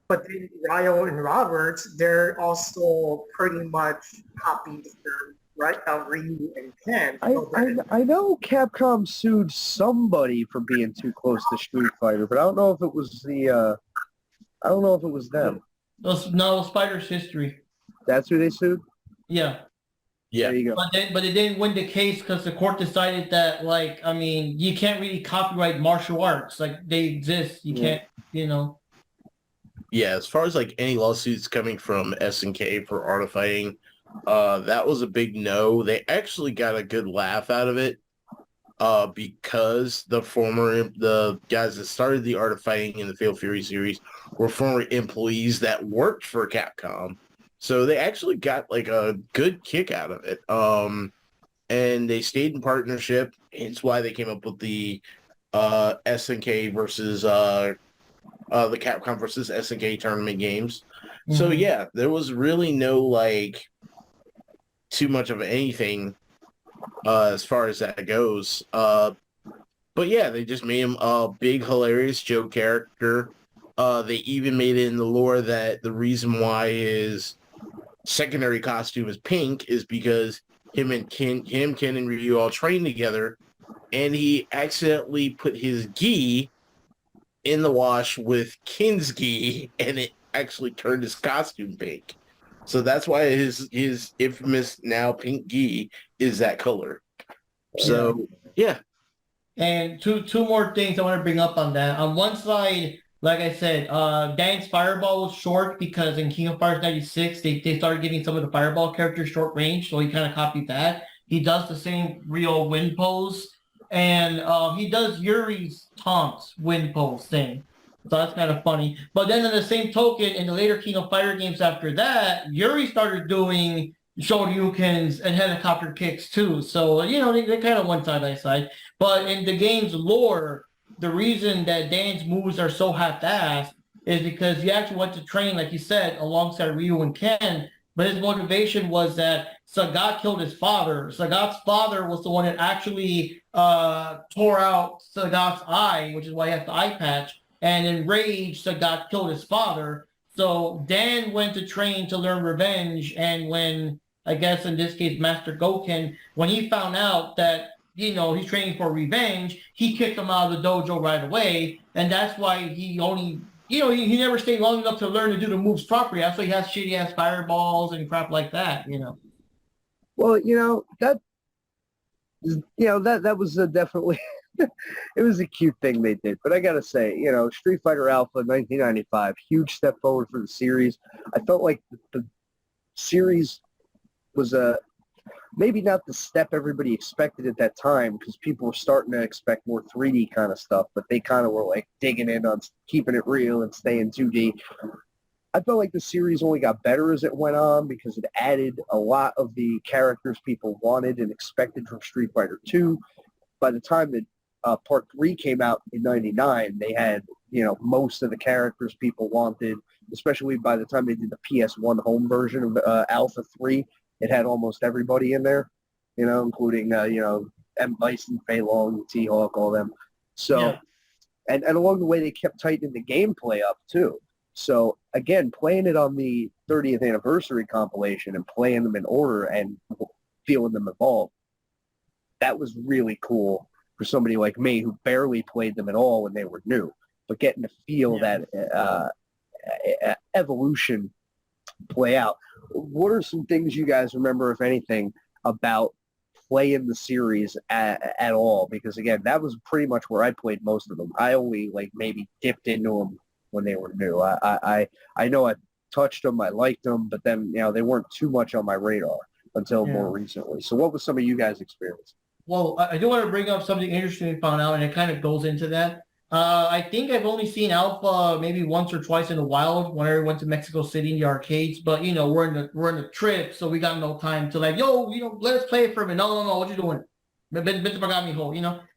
but then Ryo and Roberts they're also pretty much copies from right Ryu and Ken. I know Capcom sued somebody for being too close to Street Fighter, but I don't know if it was I don't know if it was them. No, Spider's History. That's who they sued? Yeah. Yeah. There you go. But it didn't win the case because the court decided that, like, I mean, you can't really copyright martial arts. Like, they exist. You can't, you know. Yeah, as far as, like, any lawsuits coming from SNK for art of fighting, that was a big no. They actually got a good laugh out of it because the guys that started the art of fighting in the Fatal Fury series were former employees that worked for Capcom. So they actually got like a good kick out of it. And they stayed in partnership. It's why they came up with the SNK versus the Capcom versus SNK tournament games. Mm-hmm. So yeah, there was really no like too much of anything as far as that goes. But yeah, they just made him a big, hilarious joke character. They even made it in the lore that the reason why his secondary costume is pink is because Ken, and Ryu all trained together, and he accidentally put his gi in the wash with Ken's gi, and it actually turned his costume pink. So that's why his infamous now pink gi is that color. So yeah. And two more things I want to bring up on that. On one side, like I said, Dan's Fireball was short because in King of Fighters 96, they started giving some of the Fireball characters short range, so he kind of copied that. He does the same real wind pose, and he does Yuri's taunts wind pose thing. So that's kind of funny. But then in the same token, in the later King of Fighter games after that, Yuri started doing Shoryukens and helicopter kicks too. So, you know, they're kind of one side by side. But in the game's lore, the reason that Dan's moves are so half-assed is because he actually went to train, like you said, alongside Ryu and Ken. But his motivation was that Sagat killed his father. Sagat's father was the one that actually tore out Sagat's eye, which is why he has the eye patch. And in rage, Sagat killed his father. So Dan went to train to learn revenge. And when, I guess in this case, Master Goken, when he found out that, you know, he's training for revenge, he kicked him out of the dojo right away. And that's why he only, you know, he never stayed long enough to learn to do the moves properly. That's why he has shitty-ass fireballs and crap like that, you know. Well, you know, that was definitely... it was a cute thing they did, but I gotta say, you know, Street Fighter Alpha 1995, huge step forward for the series. I felt like the series was maybe not the step everybody expected at that time because people were starting to expect more 3D kind of stuff, but they kind of were like digging in on keeping it real and staying 2D. I felt like the series only got better as it went on because it added a lot of the characters people wanted and expected from Street Fighter 2. By the time that Part 3 came out in 99, they had, you know, most of the characters people wanted, especially by the time they did the PS1 home version of Alpha 3. It had almost everybody in there, you know, including, you know, M. Bison, Fei Long, T-Hawk, all them. So, yeah. And along the way, they kept tightening the gameplay up, too. So, again, playing it on the 30th anniversary compilation and playing them in order and feeling them evolve, that was really cool for somebody like me who barely played them at all when they were new. But getting to feel that evolution play out. What are some things you guys remember, if anything, about playing the series at all? Because, again, that was pretty much where I played most of them. I only, like, maybe dipped into them when they were new. I know I touched them, I liked them, but then, you know, they weren't too much on my radar until more recently. So what was some of you guys' experience? Well, I do want to bring up something interesting we found out, and it kind of goes into that. I think I've only seen Alpha maybe once or twice in a while when I went to Mexico City in the arcades. But, you know, we're in the trip, so we got no time to like, yo, you know, let us play it for a minute. No, what you doing? Mr. Pagami Hole,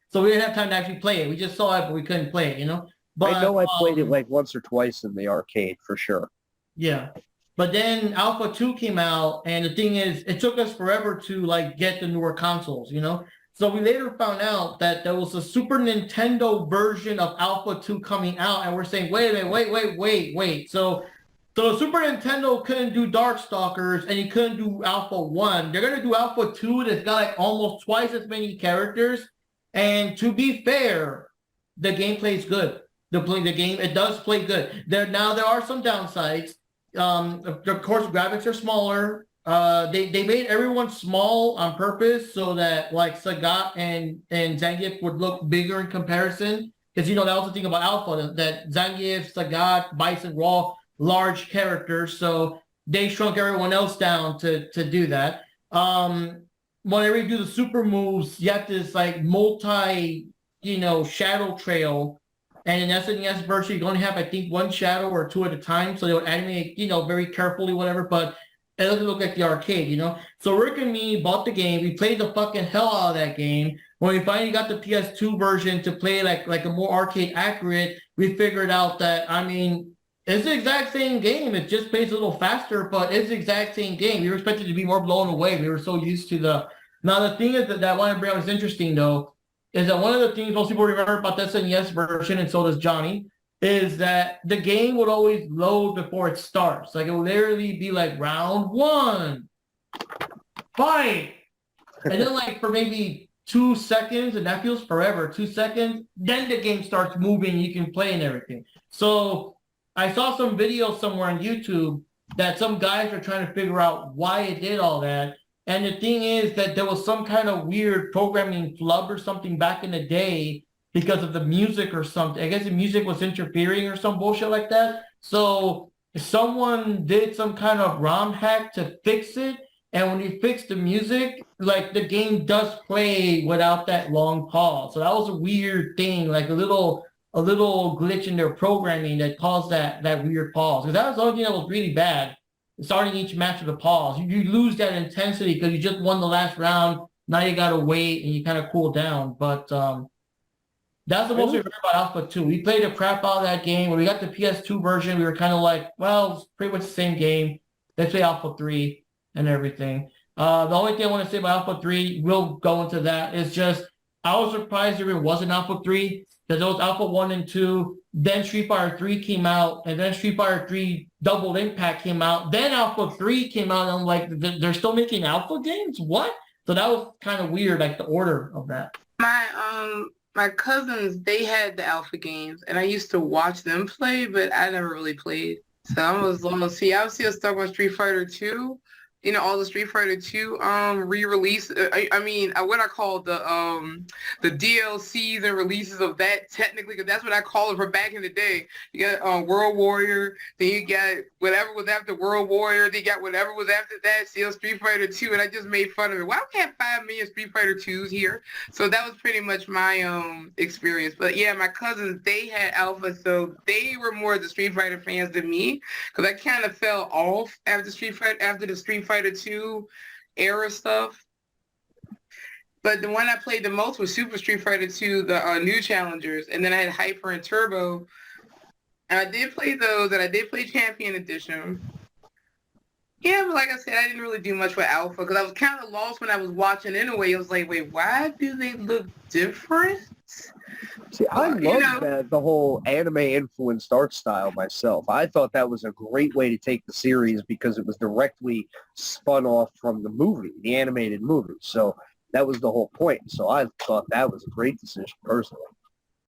So we didn't have time to actually play it. We just saw it, but we couldn't play it, But I know I played it like once or twice in the arcade for sure. Yeah. But then Alpha 2 came out, and the thing is, it took us forever to like get the newer consoles, So we later found out that there was a Super Nintendo version of Alpha 2 coming out, and we're saying, wait a minute, wait. So the Super Nintendo couldn't do Darkstalkers, and he couldn't do Alpha 1. They're gonna do Alpha 2 that's got like almost twice as many characters. And to be fair, the gameplay is good. The game, it does play good. There are some downsides. Of course, graphics are smaller. They made everyone small on purpose so that like Sagat and Zangief would look bigger in comparison. Because that was the thing about Alpha, that Zangief, Sagat, Bison were all large characters, so they shrunk everyone else down to do that. Whenever you do the super moves, you have this like multi, shadow trail. And in SNES version, you only have, I think, one shadow or two at a time. So they would animate, very carefully, whatever. But it doesn't look like the arcade, So Rick and me bought the game. We played the fucking hell out of that game. When we finally got the PS2 version to play like a more arcade accurate, we figured out that, it's the exact same game. It just plays a little faster, but it's the exact same game. We were expected to be more blown away. We were so used to Now, the thing is that I want to bring up is interesting, though, is that one of the things most people remember about the SNES version, and so does Johnny, is that the game would always load before it starts. Like, it would literally be like, round 1, fight! And then, like, for maybe 2 seconds, and that feels forever, 2 seconds, then the game starts moving, you can play and everything. So I saw some videos somewhere on YouTube that some guys are trying to figure out why it did all that. And the thing is that there was some kind of weird programming flub or something back in the day because of the music or something. I guess the music was interfering or some bullshit like that. So someone did some kind of ROM hack to fix it. And when you fix the music, like the game does play without that long pause. So that was a weird thing, like a little glitch in their programming that caused that weird pause. Because that was the only thing that was really bad. Starting each match with a pause. You lose that intensity because you just won the last round. Now you got to wait and you kind of cool down. But that's the most we heard about Alpha 2. We played the crap out of that game. When we got the PS2 version, we were kind of like, well, it's pretty much the same game. Let's play Alpha 3 and everything. The only thing I want to say about Alpha 3, we'll go into that, is just I was surprised there wasn't Alpha 3. Because there was Alpha 1 and 2, then Street Fighter 3 came out, and then Street Fighter 3 Double Impact came out, then Alpha 3 came out, and I'm like, they're still making Alpha games? What? So that was kind of weird, like the order of that. My cousins, they had the Alpha games, and I used to watch them play, but I never really played. So I was lost. See, obviously I was stuck on Street Fighter 2. All the Street Fighter 2 re-release. What I call the DLCs and releases of that, technically, because that's what I call it from back in the day. You got World Warrior, then you got whatever was after World Warrior, then you got whatever was after that, still Street Fighter 2, and I just made fun of it. Why we have 5 million Street Fighter 2s here? So that was pretty much my experience. But yeah, my cousins, they had Alpha, so they were more the Street Fighter fans than me, because I kind of fell off after the Street Fighter 2 era stuff. But the one I played the most was Super Street Fighter 2, the new challengers, and then I had Hyper and Turbo. And I did play those, and I did play Champion Edition. Yeah, but like I said, I didn't really do much with Alpha, because I was kind of lost when I was watching anyway. I was like, wait, why do they look different? See, I love the whole anime-influenced art style myself. I thought that was a great way to take the series because it was directly spun off from the movie, the animated movie. So that was the whole point. So I thought that was a great decision, personally.